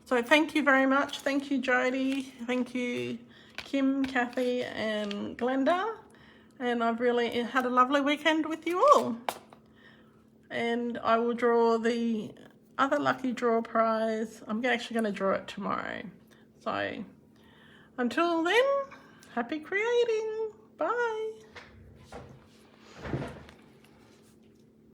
So thank you very much. Thank you, Jody. Thank you, Kim, Kathy, and Glenda. And I've really had a lovely weekend with you all. And I will draw the other lucky draw prize. I'm actually going to draw it tomorrow. So until then, happy creating. Bye.